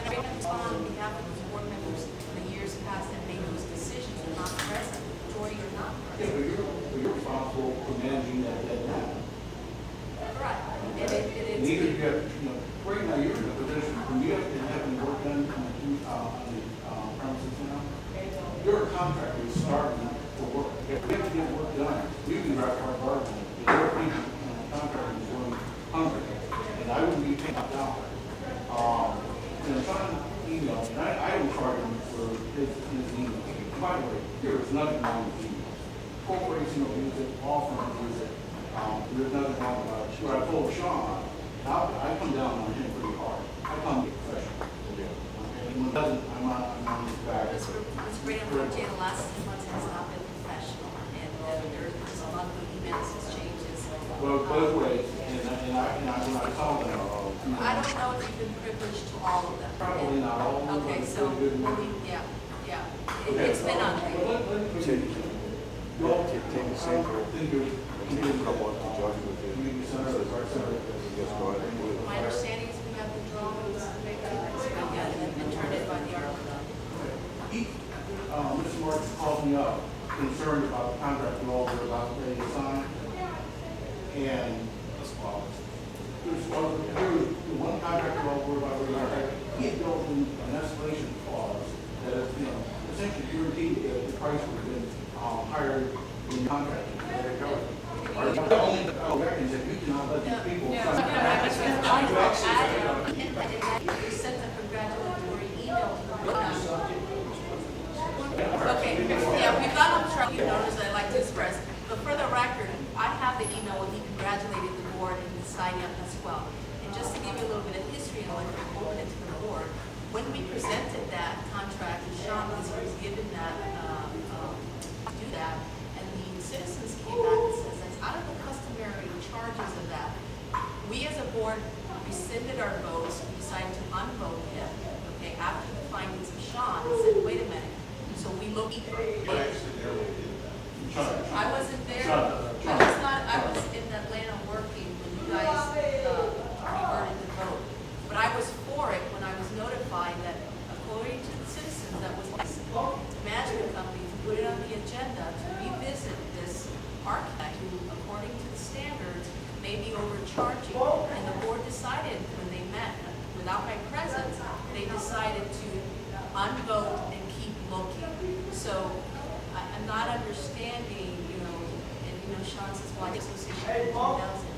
and I respond on behalf of those board members in the years past that made those decisions are not present, majority are not Yeah, present. but you're responsible for managing that debt now. Correct. And it's. Neither you have, right now you're in a position when you have to have any work done on the premises now. You're a contractor, you're starting to work. If we have to get work done, we can drive our bargain. There are people, contractors doing hungry, and I wouldn't be paying up down. Shawn email, and I don't charge him for his email. By the way, there is nothing wrong with email. Corporations will use it, law firms use it. There's nothing wrong about it. What I told Shawn, I come down on him pretty hard. I come to professional. And when it doesn't, I'm on his back. It's great, unfortunately, the last 2 months has not been professional, and there's a lot of emails, exchanges. Well, both ways, and I call them. I don't know if you've been privileged to all of them. Probably not all of them. Okay, but so, pretty good. yeah. It's been on. Well, let me- Y'all take Thank you. Community center, the art center. My understanding is we have the drawings, and turned in by the architect. Mr. Marks called me up, concerned about the contract law we're about to sign. And there's one contract law we're about to sign. He had built in an escalation clause that, essentially guaranteed that the price would have been higher in the contract. The only reckons that you cannot let these people sign. We sent a congratulatory email to them. Okay, yeah, we've got on track, you notice I'd like to express, but for the record, I have the email where he congratulated the board and he's signing up as well. And just to give you a little bit of history and what opened it to the board, when we presented that contract, and Shawn was given that, to do that, and the citizens came back and says that's out of the customary charges of that. We as a board rescinded our votes, we decided to unvote him, okay, after the findings of Shawn, and said, wait a minute. So we looked. I wasn't there. I was in Atlanta working when you guys reverted the vote. But I was for it when I was notified that according to the citizens, that was management companies put it on the agenda to revisit this architect who, according to the standards, may be overcharging. And the board decided when they met, without my presence, they decided to unvote and keep looking. So I'm not understanding, and Shawn says, well, the association doesn't.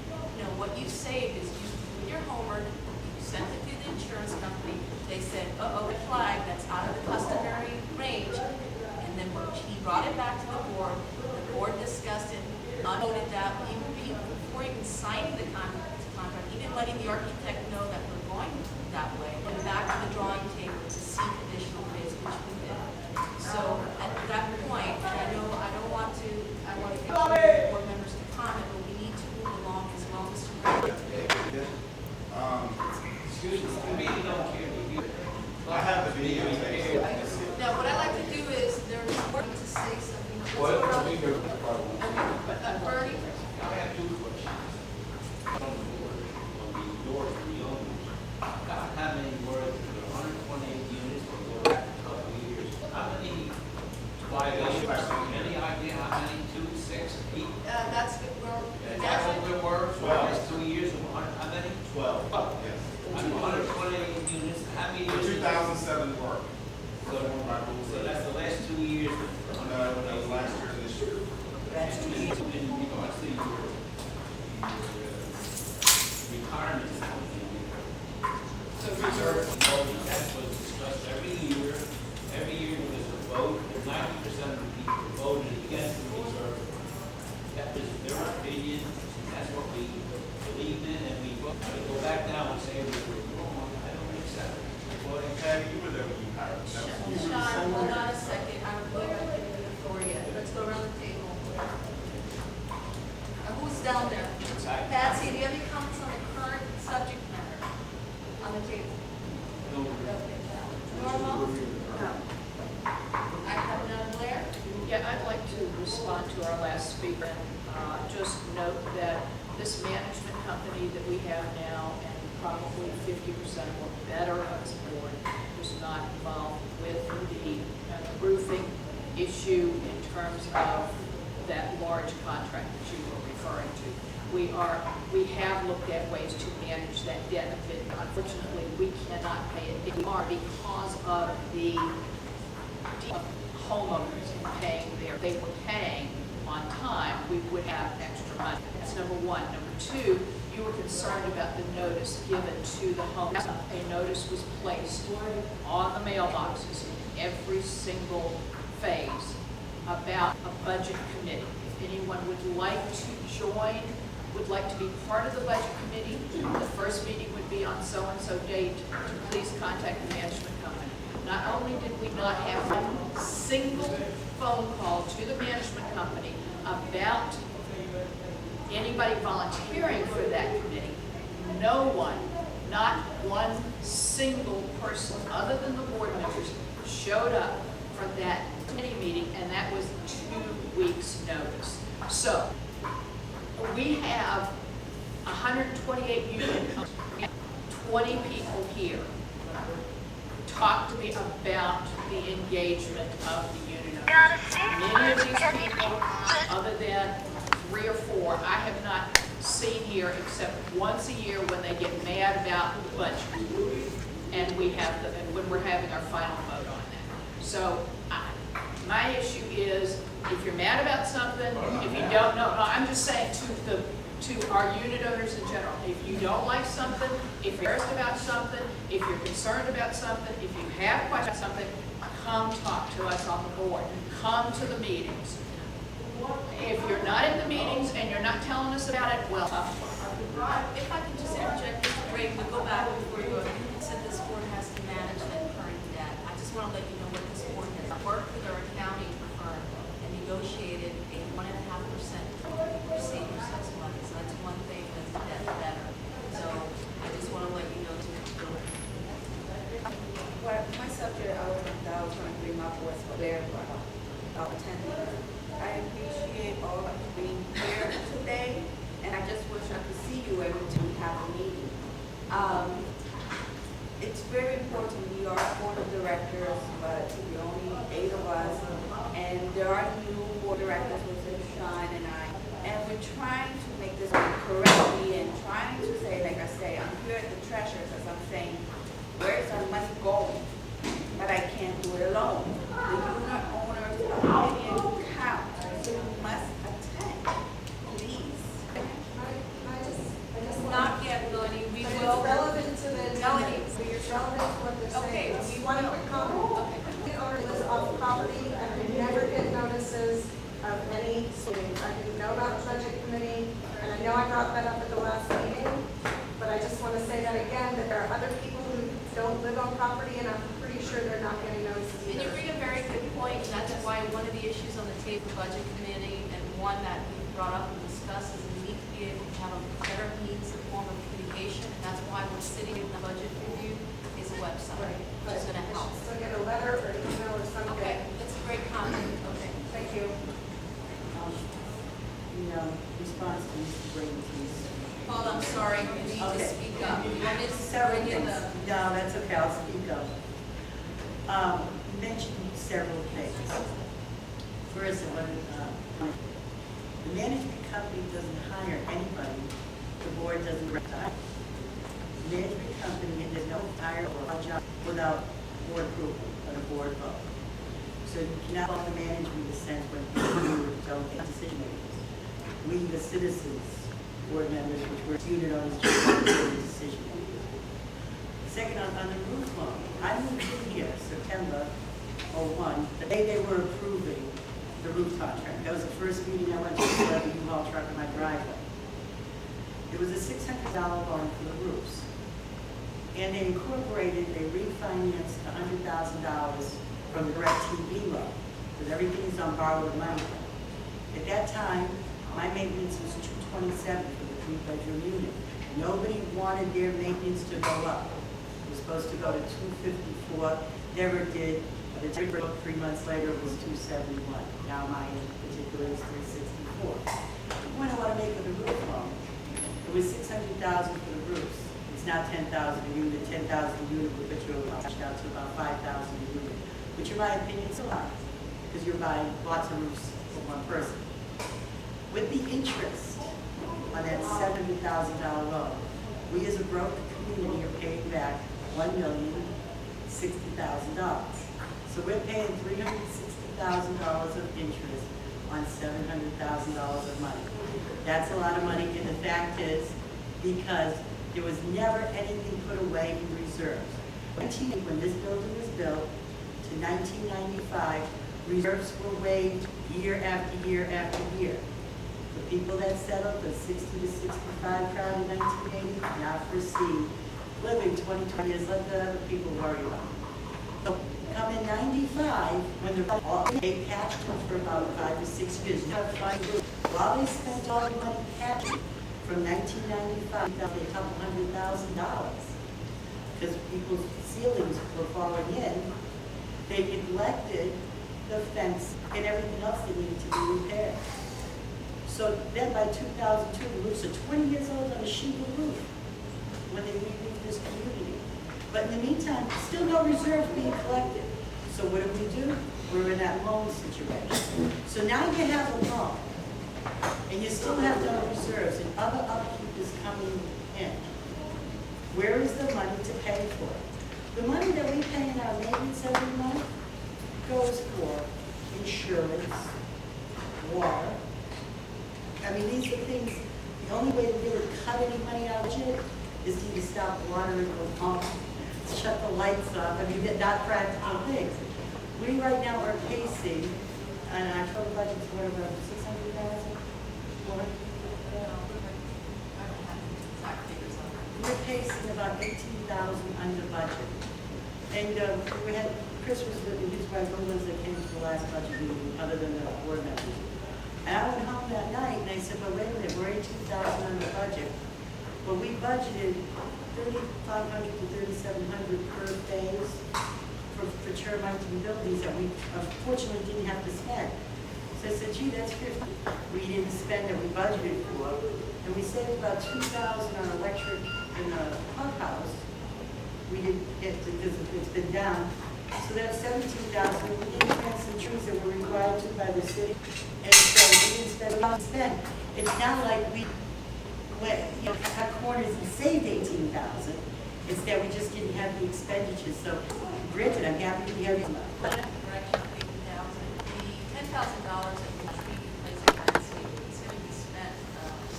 What you saved is you did your homework, you sent it to the insurance company, they said, red flag, that's out of the customary range, and then he brought it back to the board discussed it, unvoted that, before even signing the contract, even letting the architect know that we're going that way, went back to the drawing table to seek additional bids, which we did. So at that point, and I want to make sure the board members can comment, but we need to move along as well, Mr. Weinberg. Excuse me, the meeting don't care. I have the video. Now, what I like to do is, there's more to say something. What? Okay, Bernie? I have two questions. On the door for the owners, how many were there? 128 units or go back a couple of years? How many violations? Any idea how many? 2, 6, 8? That's good, well, Is that what there were for the last 2 years? How many? 12. Yes. 128 units. How many For years? 2007 work. So that's the last 2 years. That was last year and this year. That's 2 years. In regards to your retirement. So reserve, that was discussed every year. Every year there was a vote, 90% of the people voted against the reserve. That was their opinion, that's what we believed in, and we go back now and say we were wrong. I don't accept it. Well, and Patty, you were there when you hired us. Shawn, hold on a second, I would like to give you the floor yet. Let's go around the table. Who's down there? Patsy, do you have any comments on the current subject matter on the table? No. Okay. Norma? No. I have none. Blair? Yeah, I'd like to respond to our last speaker and just note that this management company that we have now, and probably 50% or better of this board, was not involved with the roofing issue in terms of that large contract that you were referring to. We have looked at ways to manage that debt a bit. Unfortunately, we cannot pay it. We are because of the homeowners paying they were paying on time, we would have extra money. That's number one. Number two, you were concerned about the notice given to the homeowners. A notice was placed on the mailboxes in every single phase about a budget committee. If anyone would like to join, would like to be part of the budget committee, the first meeting would be on so-and-so date, please contact the management company. Not only did we not have one single phone call to the management company about anybody volunteering for that committee, no one, not one single person other than the board members showed up for that committee meeting, and that was 2 weeks' notice. So we have 128 unit owners, 20 people here. Talk to me about the engagement of the unit owners. Many of these people, other than 3 or 4, I have not seen here except once a year when they get mad about the budget. And when we're having our final vote on that. So my issue is, if you're mad about something, if you don't know, no, I'm just saying to our unit owners in general, if you don't like something, if you're embarrassed about something, if you're concerned about something, if you have questions about something, come talk to us on the board. Come to the meetings. If you're not at the meetings and you're not telling us about it, well, If I can just interject, Mr. Brady, we go back before you said this board has to manage that current debt. I just want to let you know what this board has worked with our accounting firm and negotiated a 1.5% receiving such money. So that's one thing that's debt better. So I just want to let you know to Well, my subject I was trying to bring up was very well attending. I appreciate all of you being here today, and I just wish I could see you every time we have a meeting. It's very important. We are a board of directors, but we're only 8 of us, and there are new board directors, which is Shawn and I, and we're trying to make this work correctly and trying to say, like I say, I'm here at the treasurers as I'm saying, where's our money going? But I can't do it alone. The unit owner's opinion counts, so you must attend, please. not yet, Melanie. We But will. it's relevant to the Melanie, attendance. It's relevant to what they're Okay, saying. Just we one will. quick comment. The owner lives off property and we never get notices of any meetings. I didn't know about the budget committee, and I know I brought that up at the last meeting, but I just want to say that again, that there are other people who don't live on property, and I'm pretty sure they're not getting notices And you either. bring a very good point, and that's why one of the issues on the table budget committee, and one that we brought up and discussed, is we need to be able to have a better means of form of communication, and that's why we're sitting in the budget review is a website, which is gonna help. So get a letter or email or something. Okay, that's a great comment, okay. Thank you. Response to Mr. Braden's. Paul, I'm sorry, you need to Okay. speak up. You want me to Several bring in things. the? No, that's okay, I'll speak up. You mentioned several things. First, the management company doesn't hire anybody, the board doesn't hire. The management company, and there's no hire or a job without board approval, or a board vote. So you cannot call the management in the sense when you don't get decision makers. We, the citizens, board members, which were unit owners, just don't get the decision makers. Second, on the roof loan, I moved in here September '01, the day they were approving the roof contract. That was the first meeting I went to, the U-Haul truck in my driveway. It was a $600 loan for the roofs. And they refinanced $100,000 from the DirecTV loan, because everything is on borrowed money. At that time, my maintenance was $227 for the 3-bedroom unit. Nobody wanted their maintenance to go up. It was supposed to go to $254, never did. But the check book 3 months later was $271. Now mine in particular is $364. The point I want to make with the roof loan, it was $600,000 for the roofs. It's now $10,000 a unit. $10,000 a unit would put you out to about $5,000 a unit, which in my opinion is a lot, because you're buying lots of roofs for one person. With the interest on that $70,000 loan, we as a broker community are paying back $1,060,000. So we're paying $360,000 of interest on $700,000 of money. That's a lot of money, and the fact is, because there was never anything put away in reserves. When this building was built, to 1995, reserves were waived year after year after year. The people that settled the 60 to 65 crowd in 1980 now foresee living 20 years, let the other people worry about it. So come in 95, when they patched them for about 5 to 6 years. While they spent all the money patching, from 1995, they a couple $100,000 because people's ceilings were falling in. They neglected the fence and everything else that needed to be repaired. So then by 2002, the roofs are 20 years old on a shingle roof when they re-roofed this community. But in the meantime, still no reserves being collected. So what do? We're in that loan situation. So now you have a loan, and you still have no reserves, and other upkeep is coming in. Where is the money to pay for it? The money that we pay in our maintenance every month goes for insurance, water. I mean, these are things, the only way to really cut any money out of it is to either stop watering the pump, shut the lights off. I mean, not practical things. We right now are pacing, and our total budget's what, about 600,000? We're pacing about 18,000 under budget. And we had, Chris was his wife, one of those that came to the last budget meeting, other than the board members. And I went home that night and I said, well, wait a minute, we're 18,000 under budget. But we budgeted 3,500 to 3,700 per phase for termite and buildings that we unfortunately didn't have to spend. So I said, gee, that's 50. We didn't spend that we budgeted for. And we saved about 2,000 on electric in the clubhouse. We didn't get to, because it's been down. So that's 17,000. We didn't plant some trees that were required to by the city. And so we didn't spend a lot to spend. It's not like we went, cut corners and saved 18,000. It's that we just didn't have the expenditures. So, Bridget, I'm happy to hear you. Correction, 80,000. The $10,000 that we tree replacement landscape is going to be spent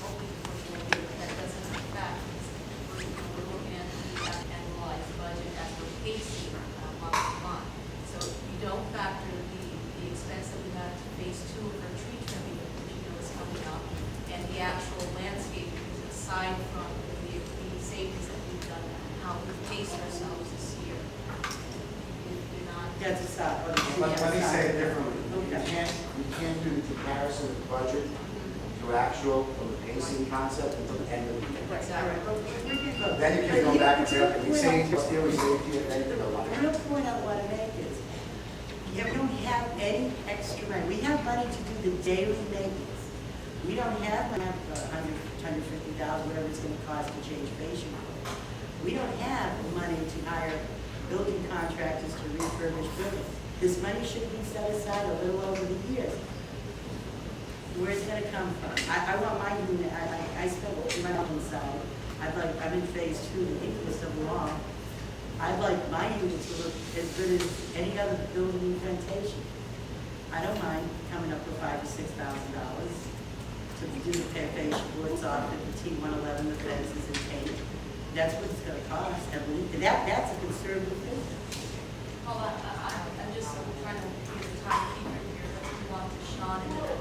hopefully before the end of the year. That doesn't affect. We're looking at the annualized budget as we're pacing month to month. So you don't factor the expense that we had to phase 2 of our tree trimming, which is coming up, and the actual landscape, because aside from the savings that we've done, how we've paced ourselves this year. You're not. That's a start. Let me say it differently. Okay. You can't do the comparison of the budget to actual from the pacing concept until the end of the year. Then you can go back and say, okay, we saved this year, we saved here, then you can go The real point I want to make is, we don't have any extra money. We have money to do the daily maintenance. We don't have money, 150,000, whatever it's going to cost to change fascia. We don't have money to hire building contractors to refurbish buildings. This money should be set aside a little over the years. Where's it going to come from? I want my unit, I spent my own side. I'm in phase 2, the increase of law. I'd like my unit to look as good as any other building in Plantation. I don't mind coming up with $5,000 to $6,000 to do the fascia boards off, the T111, the fences and paint. That's what it's going to cost, at least. That's a conservative thing. Well, I'm just trying to be the timekeeper here. Let's move on to Shawn and then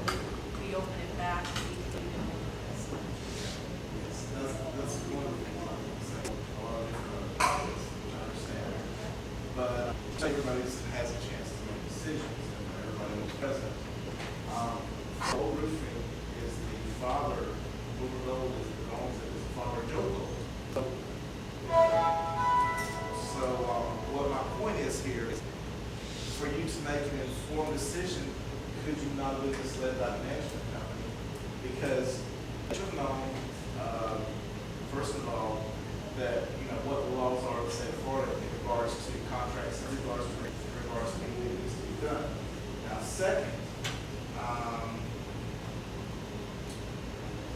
we open it back. That's one of the things I would say. A lot of different topics, which I understand. But everybody has a chance to make decisions, and everybody was present. Gold Roofing is the father, Wilbur Gold is the owns it, is the father of Joe Gold. So what my point is here is, for you to make an informed decision, could you not have been misled by the management company? Because you should have known, first of all, that what the laws are of the state of Florida in regards to contracts, in regards to anything that needs to be done. Now, second,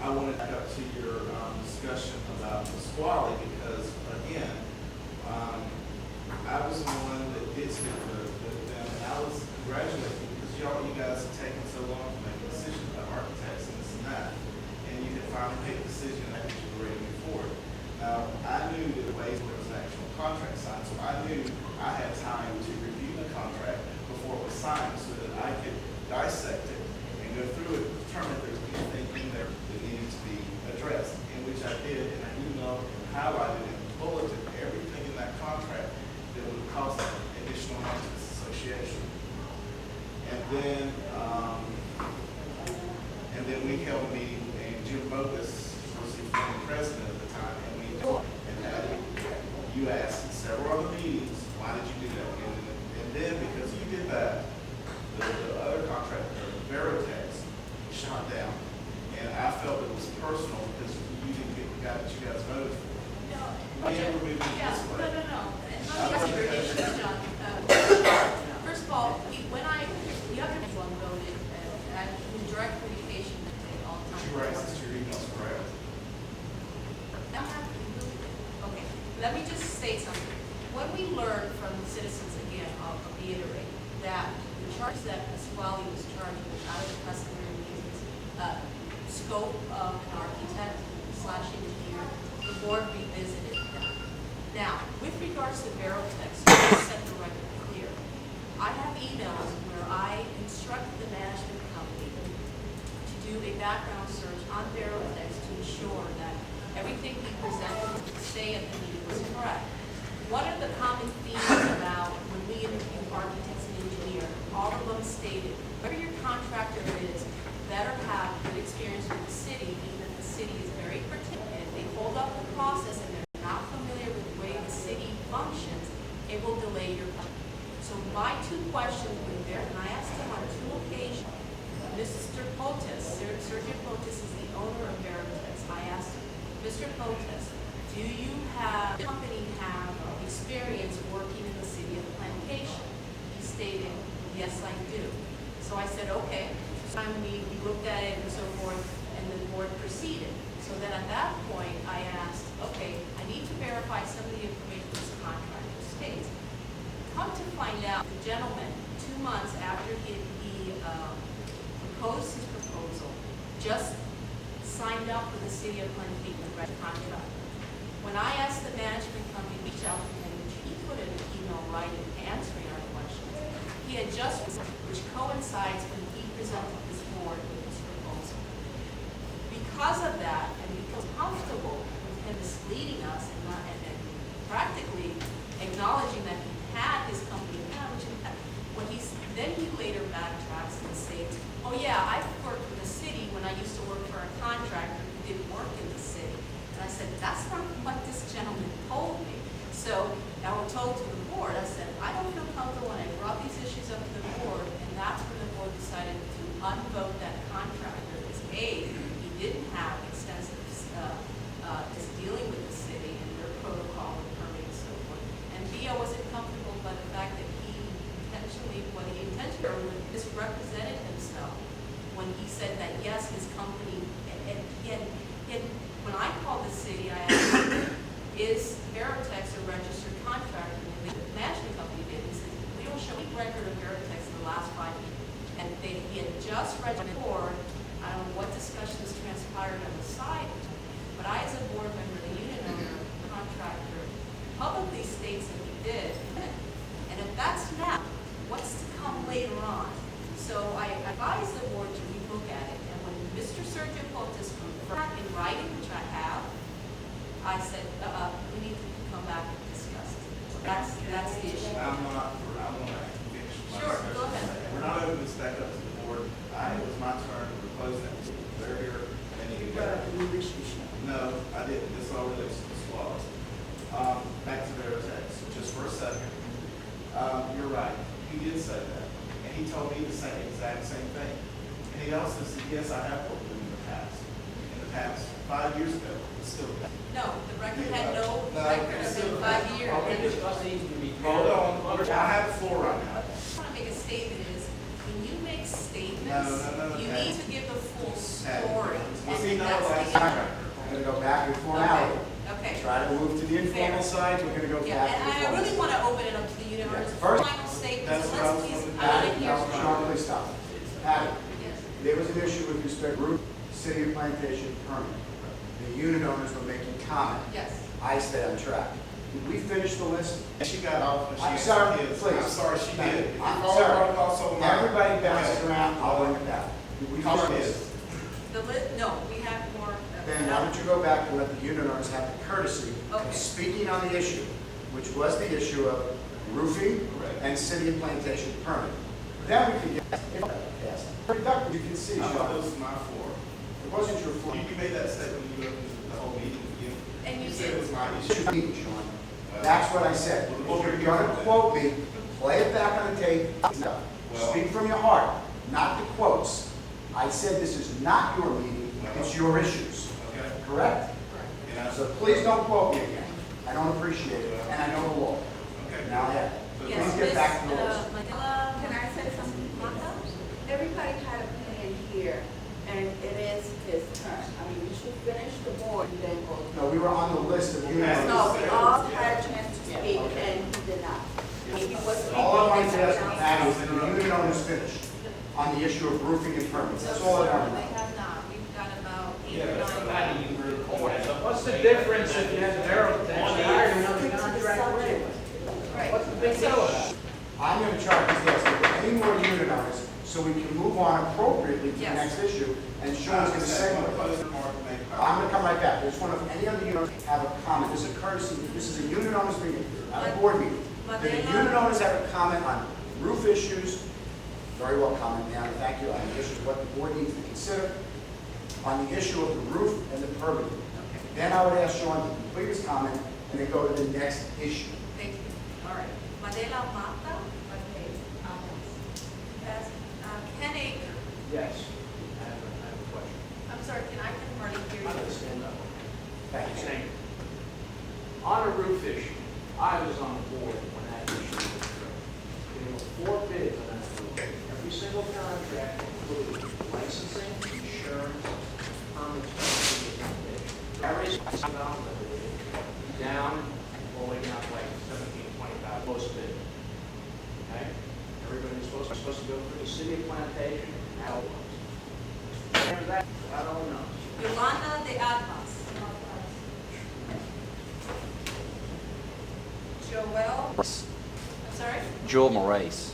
I want to back up to your discussion about the squally because, again, I was the one that did speak with them, and I was congratulating because you guys have taken so long to make a decision about architects and this and that, and you had finally made a decision that you were ready to move forward. Now, I knew that there was an actual contract signed, so I knew I had time to review the contract before it was signed so that I could dissect it and go through it and determine if there was anything in there that needed to be addressed, in which I did, and I do know and highlighted and bulleted everything in that contract that would cost additional money to this association. And then we held a meeting, and Jim Bogus was the former president at the time, and we talked, and you asked in several other meetings, why did you do that? And then because you did that, the other contract turned down. And I felt it was personal because you didn't get the guy that you guys voted for. No, We can't remove it yeah, this no, way. no, no. And let me ask you your issue, John. First of all, when the other one voted, and I'm in direct communication with him all the time. She writes this to your emails, correct? Okay, let me just say something. When we learned from the citizens, again, I'll reiterate, that the charge that Pasquale was charging was out of the customary means, scope of an architect / engineer, the board revisited that. Now, with regards to Verotex, to set the record clear, I have emails where I instructed the management company to do a background search on Verotex to ensure that everything we presented to say at the meeting was correct. One of the common themes about when we interview architects and engineers, all of them stated, whoever your contractor is, better have good experience with the city, meaning that the city is very particular. If they hold up the process and they're not familiar with the way the city functions, it will delay your project. So my two questions were there, and I asked them on 2 occasions. Mr. Potes, Sergio Potes is the owner of Verotex. I asked him, Mr. Potes, do you have, the company have experience working in the city of Plantation? He stated, yes, I do. So I said, okay. So we looked at it and so forth, and the board proceeded. So then at that point, I asked, okay, I need to verify some of the information this contractor states. Come to find out, the gentleman, 2 months after he proposed his proposal, just signed up for the city of Plantation contract. When I asked the management company to reach out to him, he put in an email writing answering our questions. He had just, which coincides when he presented this board with his proposal. Because of that, and because comfortable with him misleading us and not, and practically acknowledging that he had his company now, which when then he later backtracks and states, oh yeah, I've worked for the city when I used to work for a contractor who didn't work in the city. And I said, that's not what this gentleman told me. So I was told to the board, I said, I don't feel comfortable when I brought these issues up to the board, and that's when the board decided to unvote that contractor. Because A, he didn't have extensive just dealing with the city and their protocol and permitting and so forth. And B, I wasn't comfortable by the fact that he intentionally misrepresented himself when he said that, yes, his company, and when I called the city, I asked him, is Verotex a registered contractor? And the management company did. He said, we don't show any record of Verotex in the last 5 years. And he had just registered for, I don't know what discussions transpired on the side, but I, as a board member, the unit owner, contractor, publicly states that he did. And if that's now, what's to come later on? So I advise the board to relook at it. And when Mr. Sergio Potes confirmed in writing, which I have, I said, we need to come back and discuss it. That's the issue. I want to finish my Sure, discussion. go ahead. We're not opening this back up to the board. It was my turn to propose that. They're here. They need to go. No, I didn't. This all relates to this clause. Back to Verotex, just for a second. You're right. He did say that. And he told me the exact same thing. And he also said, yes, I have worked with him in the past. In the past, 5 years ago, but still. No, the record had no record of in 5 years. Are we discussing to be? Hold on. I have the floor right now. What I want to make a statement is, when you make statements, No, you Patty. need to give the full Patty. story. Was he And not that's last the time? We're gonna go back to formality. Okay. Try to move to the informal Fair. side, we're gonna go Yeah, back to the and I formal really side. want to open it up to the unit Yeah. owners. First- Final statement, That's so what I let's was please, gonna- I want to Patty, hear now, from Shawn, please stop. Patty, Yes. there was an issue with respect to City of Plantation permit. The unit owners were making comment. Yes. I stayed on track. Did we finish the list? And she got off when she I'm answered sorry, his. please. I'm sorry, she did. If you I'm follow sorry. protocol, so am I. Everybody bounces Okay. around, I'll bring it back. Did we Call finish it this? is. The list, no, we have more. Then why don't you go back and let the unit owners have the courtesy Okay. of speaking on the issue, which was the issue of roofing Correct. and City of Plantation permit. Then we could get, if passed. Productive, you can see, I thought Shawn. this was my floor. It wasn't your fault. You made that statement when you opened the whole meeting again. And you said did. it was my It's issue. your meeting, Shawn. That's what I said. If you're gonna quote me, play it back on the tape. Well- Speak from your heart, not the quotes. I said this is not your meeting, it's your issues. Okay. Correct? And I So please don't quote me again. I don't appreciate it, and I know the law. Okay. Now, yeah. Yes, Please get back to the Miss, list. Manila. Can I say something? Martha? Everybody had a opinion here, and it is his turn. I mean, we should finish the board and then go. No, we were on the list of units. No, we all had a chance to speak, and he did not. I mean, he was speaking. All I wanted to ask and Patty is that the unit owners finished on the issue of roofing and permits. That's all I They wanted. have not. We've got about 8 Yeah, or but 9. somebody you record. What's the difference if you have narrow tax, you hire another contractor anyway? Right. What's the big deal with that? I'm going to try to ask if there are any more unit owners so we can move on appropriately to the Yes. next issue, and Shawn's going to segue. I'm going to come right back. I just want to, any other unit owners have a comment. This is a courtesy, this is a unit owners meeting, not a board meeting. Do the unit owners have a comment on roof issues? Very well, comment, ma'am, thank you. On the issue of what the board needs to consider. On the issue of the roof and the permit. Then I would ask Shawn to complete his comment and then go to the next issue. Thank you. All right. Manila Mata. Okay. Yes. Ken Aker. Yes, I have a question. I'm sorry, can I hardly hear I'm going to you? stand up. Thank you. Thank you. On a roof issue, I was on the board when that issue was approved. There were 4 bids on that roof. Every single contract included licensing, insurance, permits, every single down, all the way down to like 17, 20,000, most bid. Okay? Everybody was supposed to go through the city of Plantation, how it was. After that, I don't know. Yolanda de Almas. Joel. I'm sorry? Jewel Moraes.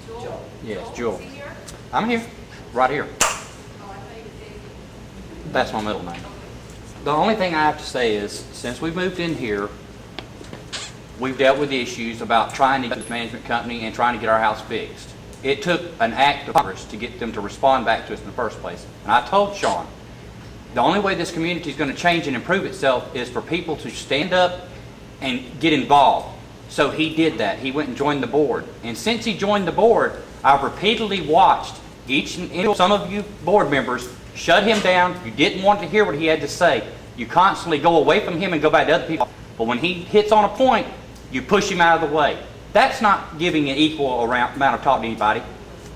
Joel? Yes, Joel. Is he here? I'm here, right here. Oh, I thought you were David. That's my middle name. The only thing I have to say is, since we moved in here, we've dealt with issues about trying to get this management company and trying to get our house fixed. It took an act of Congress to get them to respond back to us in the first place. And I told Shawn, the only way this community is going to change and improve itself is for people to stand up and get involved. So he did that. He went and joined the board. And since he joined the board, I've repeatedly watched each and some of you board members shut him down. You didn't want to hear what he had to say. You constantly go away from him and go back to other people. But when he hits on a point, you push him out of the way. That's not giving an equal amount of talk to anybody.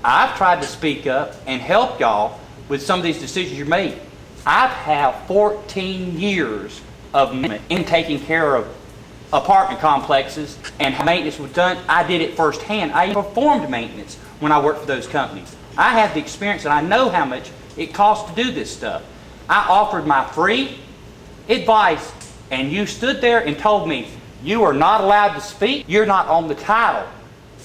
I've tried to speak up and help y'all with some of these decisions you made. I've had 14 years of in taking care of apartment complexes and how maintenance was done. I did it firsthand. I performed maintenance when I worked for those companies. I have the experience and I know how much it costs to do this stuff. I offered my free advice and you stood there and told me, you are not allowed to speak, you're not on the title.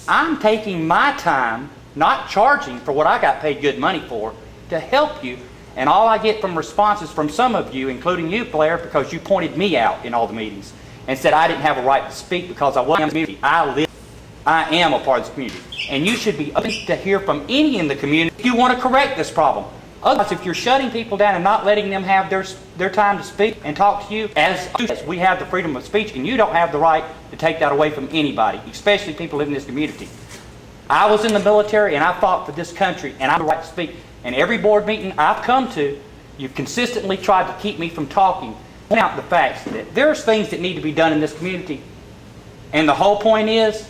I'm taking my time, not charging for what I got paid good money for, to help you. And all I get from responses from some of you, including you, Blair, because you pointed me out in all the meetings and said I didn't have a right to speak because I wasn't in the community. I am a part of this community. And you should be open to hear from any in the community if you want to correct this problem. Otherwise, if you're shutting people down and not letting them have their time to speak and talk to you, as we have the freedom of speech, and you don't have the right to take that away from anybody, especially people living in this community. I was in the military and I fought for this country and I have the right to speak. And every board meeting I've come to, you've consistently tried to keep me from talking. Point out the facts that there's things that need to be done in this community. And the whole point is,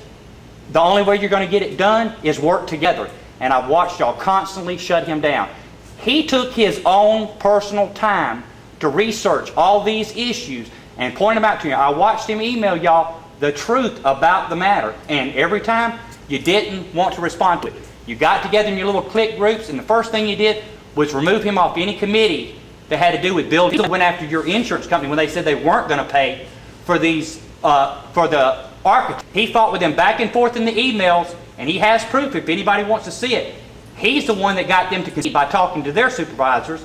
the only way you're going to get it done is work together. And I've watched y'all constantly shut him down. He took his own personal time to research all these issues and point them out to you. I watched him email y'all the truth about the matter. And every time, you didn't want to respond to it. You got together in your little clique groups, and the first thing you did was remove him off any committee that had to do with building. You went after your insurance company when they said they weren't going to pay for these for the architect. He fought with them back and forth in the emails, and he has proof if anybody wants to see it. He's the one that got them to concede by talking to their supervisors,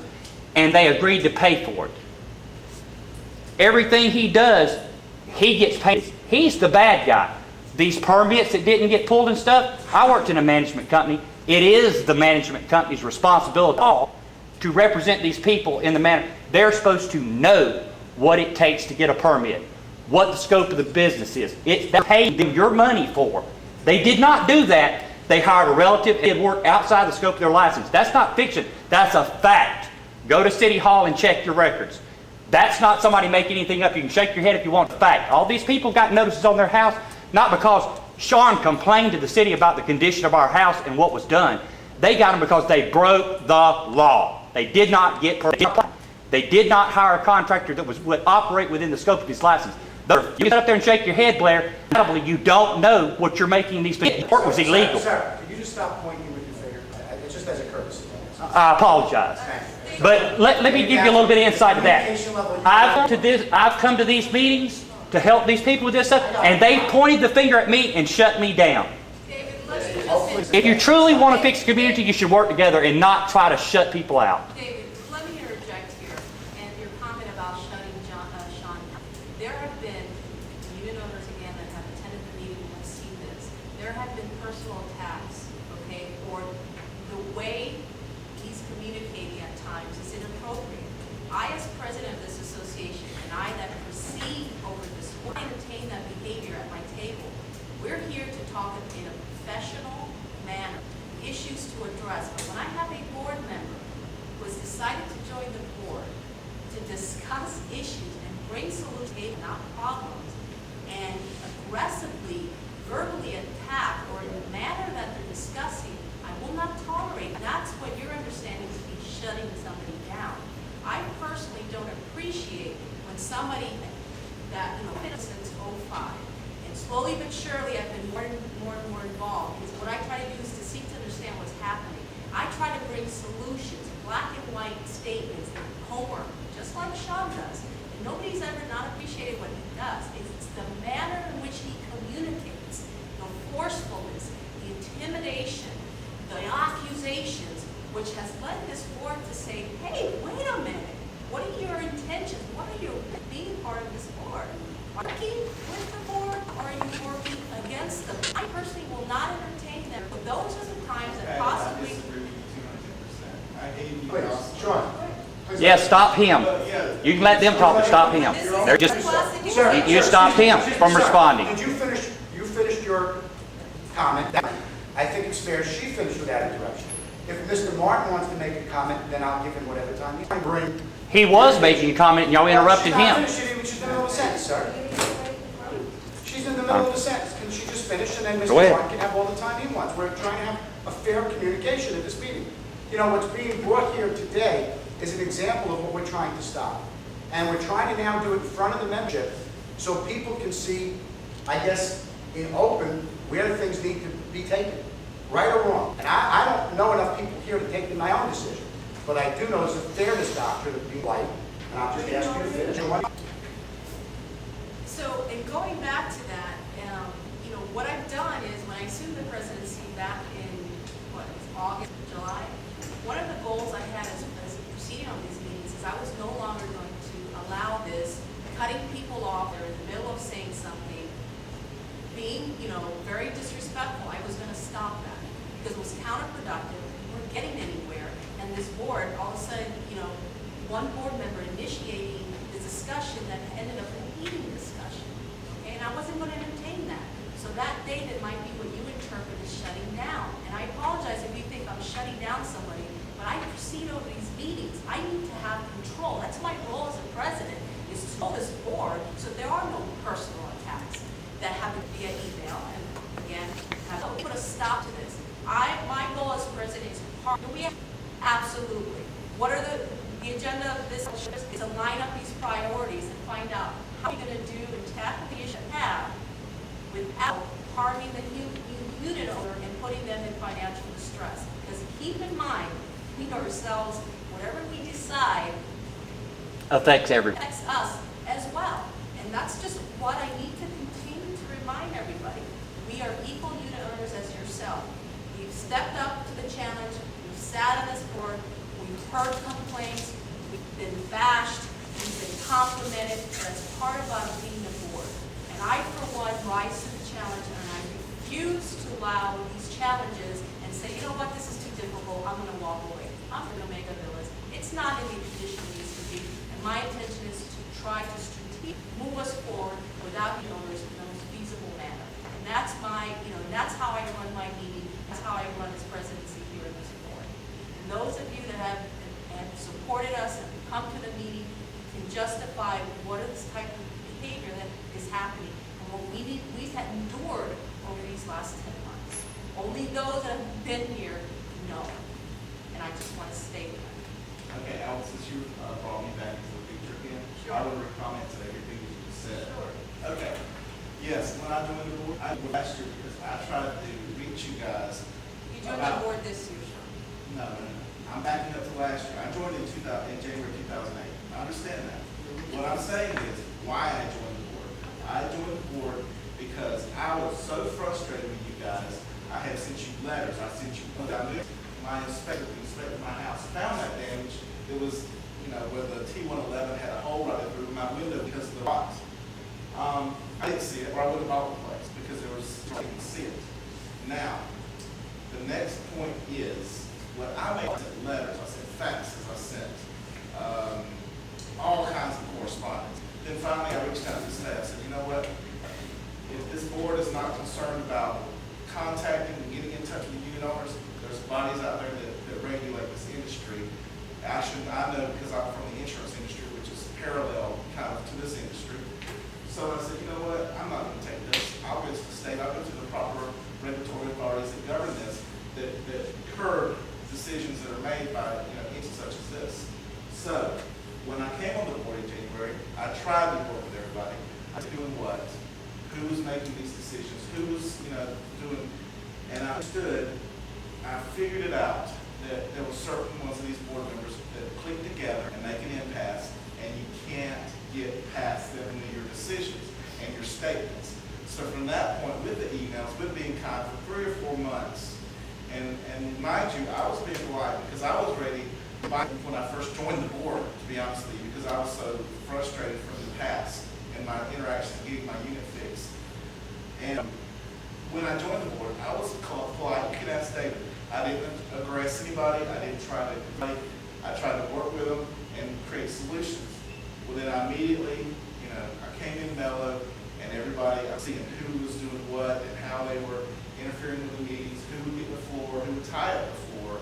and they agreed to pay for it. Everything he does, he gets paid. He's the bad guy. These permits that didn't get pulled and stuff, I worked in a management company. It is the management company's responsibility to represent these people in the manner. They're supposed to know what it takes to get a permit, what the scope of the business is. They're paying them your money for. They did not do that. They hired a relative and did work outside the scope of their license. That's not fiction. That's a fact. Go to City Hall and check your records. That's not somebody making anything up. You can shake your head if you want. Fact. All these people got notices on their house, not because Shawn complained to the city about the condition of our house and what was done. They got them because they broke the law. They did not get permission. They did not hire a contractor that would operate within the scope of his license. You get up there and shake your head, Blair. Probably you don't know what you're making these people. The work was illegal. Sir, could you just stop pointing with your finger? It's just as a courtesy. I apologize. But let me give you a little bit of insight to that. I've come to these meetings to help these people with this stuff, and they pointed the finger at me and shut me down. David, let's just... If you truly want to fix the community, you should work together and not try to shut people out. David, let me interject here, and your comment about shutting Shawn down. There have been unit owners, again, that have attended the meeting and have seen this. There have been personal attacks, okay, for the way he's communicating at times is inappropriate. I, as president of this association, and I that proceed over this, will entertain that behavior at my table. We're here to talk in a professional manner, issues to address. But when I have a board member who has decided to join the board to discuss issues and bring solutions, not problems, and aggressively, verbally attack or in the manner that they're discussing, I will not tolerate. That's what you're understanding to be shutting somebody down. I personally don't appreciate when somebody that, been since 05, and slowly but surely I've been more and more involved, because what I try to do is to seek to understand what's happening. I try to bring solutions, black and white statements, homework, just like Shawn does. And nobody's ever not appreciated what he does. It's the manner in which he communicates, the forcefulness, the intimidation, the accusations, which has led this board to say, hey, wait a minute, what are your intentions? What are you being part of this board? Are you working with the board or are you working against them? I personally will not entertain them, but those are the times that possibly... I disagree with you 200%. I hate you. Please, Shawn. please. Yes, stop him. You can let them talk, but stop him. They're just, you stop him from responding. Did you finish, your comment? I think it's fair she finished without interruption. If Mr. Martin wants to make a comment, then I'll give him whatever time he can bring. He was making a comment and y'all interrupted him. She's in the middle of a sentence, sir. She's in the middle of a sentence. Can she just finish and then Mr. Martin can have all the time he wants? We're trying to have a fair communication at this meeting. What's being brought here today is an example of what we're trying to stop. And we're trying to now do it in front of the membership so people can see, I guess, in open, where things need to be taken, right or wrong. And I don't know enough people here to take my own decision, but I do know there's a fairness doctrine of being light, and I'll just ask you to finish. So, in going back to that, what I've done is when I assumed the presidency back in, August, July, one of the goals I had as proceeding on these meetings is I was no longer going to allow this, cutting people off, they're in the middle of saying something, being, very disrespectful. I was going to stop that because it was counterproductive. We weren't getting anywhere. And this board, all of a sudden, one board member initiating the discussion that ended up in a heating discussion. Okay, and I wasn't going to entertain that. So that day, that might be what you interpret as shutting down. And I apologize if you think I'm shutting down somebody, but I proceed over these meetings. I need to have control. That's my role as a president, is to hold this board so there are no personal attacks that happen via email. And again, have to put a stop to this. My goal as president is absolutely. What are the agenda of this is to line up these priorities and find out how you're going to do and tackle the issue have without harming the unit owner and putting them in financial distress. Because keep in mind, we ourselves, whatever we decide, Affects everyone. affects us as well. And that's just what I need to continue to remind everybody. We are equal unit owners as yourself. We've stepped up to the challenge. We've sat on this board. We've heard complaints. We've been bashed. We've been complimented. That's part of us being a board. And I, for one, rise to the challenge, and I refuse to allow these challenges and say, you know what, this is too difficult. I'm going to walk away. I'm going to make a village. It's not in the condition it needs to be. And my intention is to try to strategically move us forward without the owners in the most feasible manner. And that's my, that's how I run my meeting. That's us and come to the meeting can justify what is type of behavior that is happening and what we've had endured over these last 10 months. Only those that have been here know. And I just want to state that. Okay, Al, since you brought me back into the picture again, I would comment to everything that you said. Sure. Okay. Yes, when I joined the board, I joined last year because I tried to reach you guys. You joined the board this year, Shawn. No. I'm backing up to last year. I joined in January 2008. I understand that. What I'm saying is why I joined the board. I joined the board because I was so frustrated with you guys. I had sent you letters. I sent you, I knew my inspector inspected my house, found that damage. It was, where the T111 had a hole right through my window because of the rocks. I didn't see it, or I would have bought the place because there was, I didn't see it. Now, the next point is, what I made letters, I sent faxes, I sent all kinds of correspondence. Then finally I reached out to the staff and said, you know what? If this board is not concerned about contacting and getting in touch with unit owners, there's bodies out there that regulate this industry. I know because I'm from the insurance industry, which is parallel kind of to this industry. So I said, you know what? I'm not going to take this. I'll go to the state. I'll go to the proper regulatory authorities that govern this, that curb decisions that are made by entities such as this. So when I came on the board in January, I tried to work with everybody. I was doing what? Who was making these decisions? Who was doing? And I understood. I figured it out that there were certain ones of these board members that click together and make an impasse, and you can't get past them with your decisions and your statements. So from that point, with the emails, with being kind for 3 or 4 months, and mind you, I was being polite because I was ready when I first joined the board, to be honest with you, because I was so frustrated from the past and my interactions getting my unit fixed. And when I joined the board, I was polite. You can ask David. I didn't aggress anybody. I didn't try to complain. I tried to work with them and create solutions. Well, then I immediately, I came in mellow, and everybody, I was seeing who was doing what and how they were interfering with the meetings, who would get the floor, who would tie up the floor,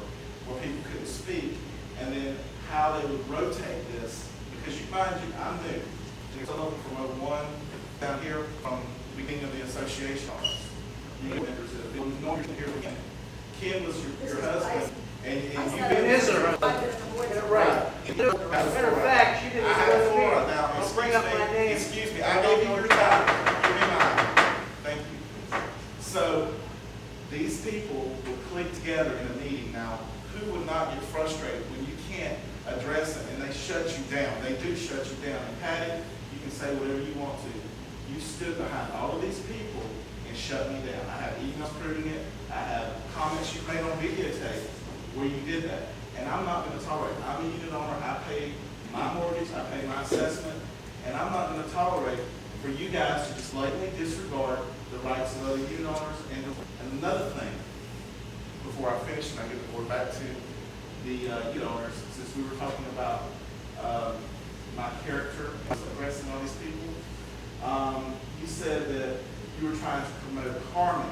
where people couldn't speak, and then how they would rotate this. Because mind you, I'm new. There's someone from 01 down here from the beginning of the association office. You members that have been here again. Ken was your husband, and you've been It is her Right. Matter of fact, she didn't I have go to me. Flora now. Don't bring up my name. Excuse me. I gave you your time. Give me mine. Thank you. So these people will click together in a meeting. Now, who would not get frustrated when you can't address them and they shut you down? They do shut you down. And Patty, you can say whatever you want to. You stood behind all of these people and shut me down. I have emails proving it. I have comments you made on videotape where you did that. And I'm not going to tolerate it. I'm a unit owner. I pay my mortgage. I pay my assessment. And I'm not going to tolerate for you guys to just blatantly disregard the rights of other unit owners. And another thing, before I finish and I give the board back to the unit owners, since we were talking about my character and addressing all these people, you said that you were trying to promote harmony.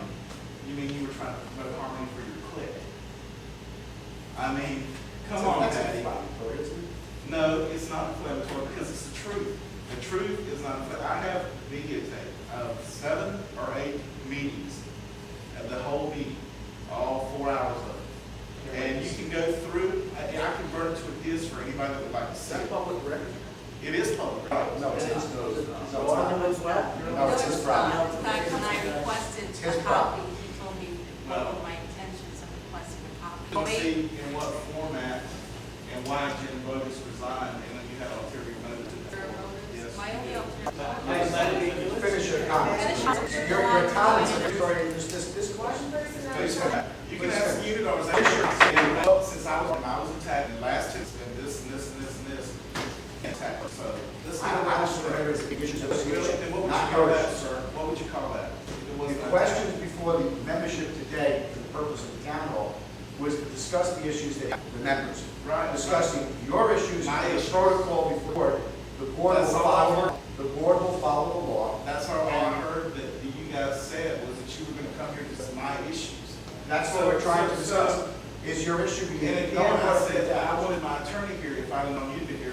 You mean you were trying to promote harmony for your clique? I mean, come on, Patty. No, it's not inflammatory because it's the truth. The truth is not inflammatory. I have videotape of 7 or 8 meetings, of the whole meeting, all 4 hours of it. And you can go through, I can burn it to a disc for anybody that would like to see it. public record. It is public record. No, it's his. So Alderman's well. No, it's his problem. In fact, when I requested His a problem. copy, he told me what were my intentions of requesting a copy. You can see in what format and why Jim Bogus resigned, and then you had ulterior motive to that. Yes. My only ulterior. Finish your comments. Your comments are this question. Please come back. You can ask the unit owners. Since I was attacked, and last it's been this and this and this and this. Attack. So this I just remember it's the issues of association, What would you not call yours. that, sir? What would you call that? It The wasn't an questions before the membership today, for the purpose of the town hall, was to discuss the issues that the members. Right. Discussing your issues, My the issues. protocol before the board will That's all I follow. The board will follow the law. That's all I heard that you guys said was that you were going to come here to discuss my issues. That's what we're trying to discuss. Is your issue being And again, I said that I wanted my attorney here. If if I'd have known you'd be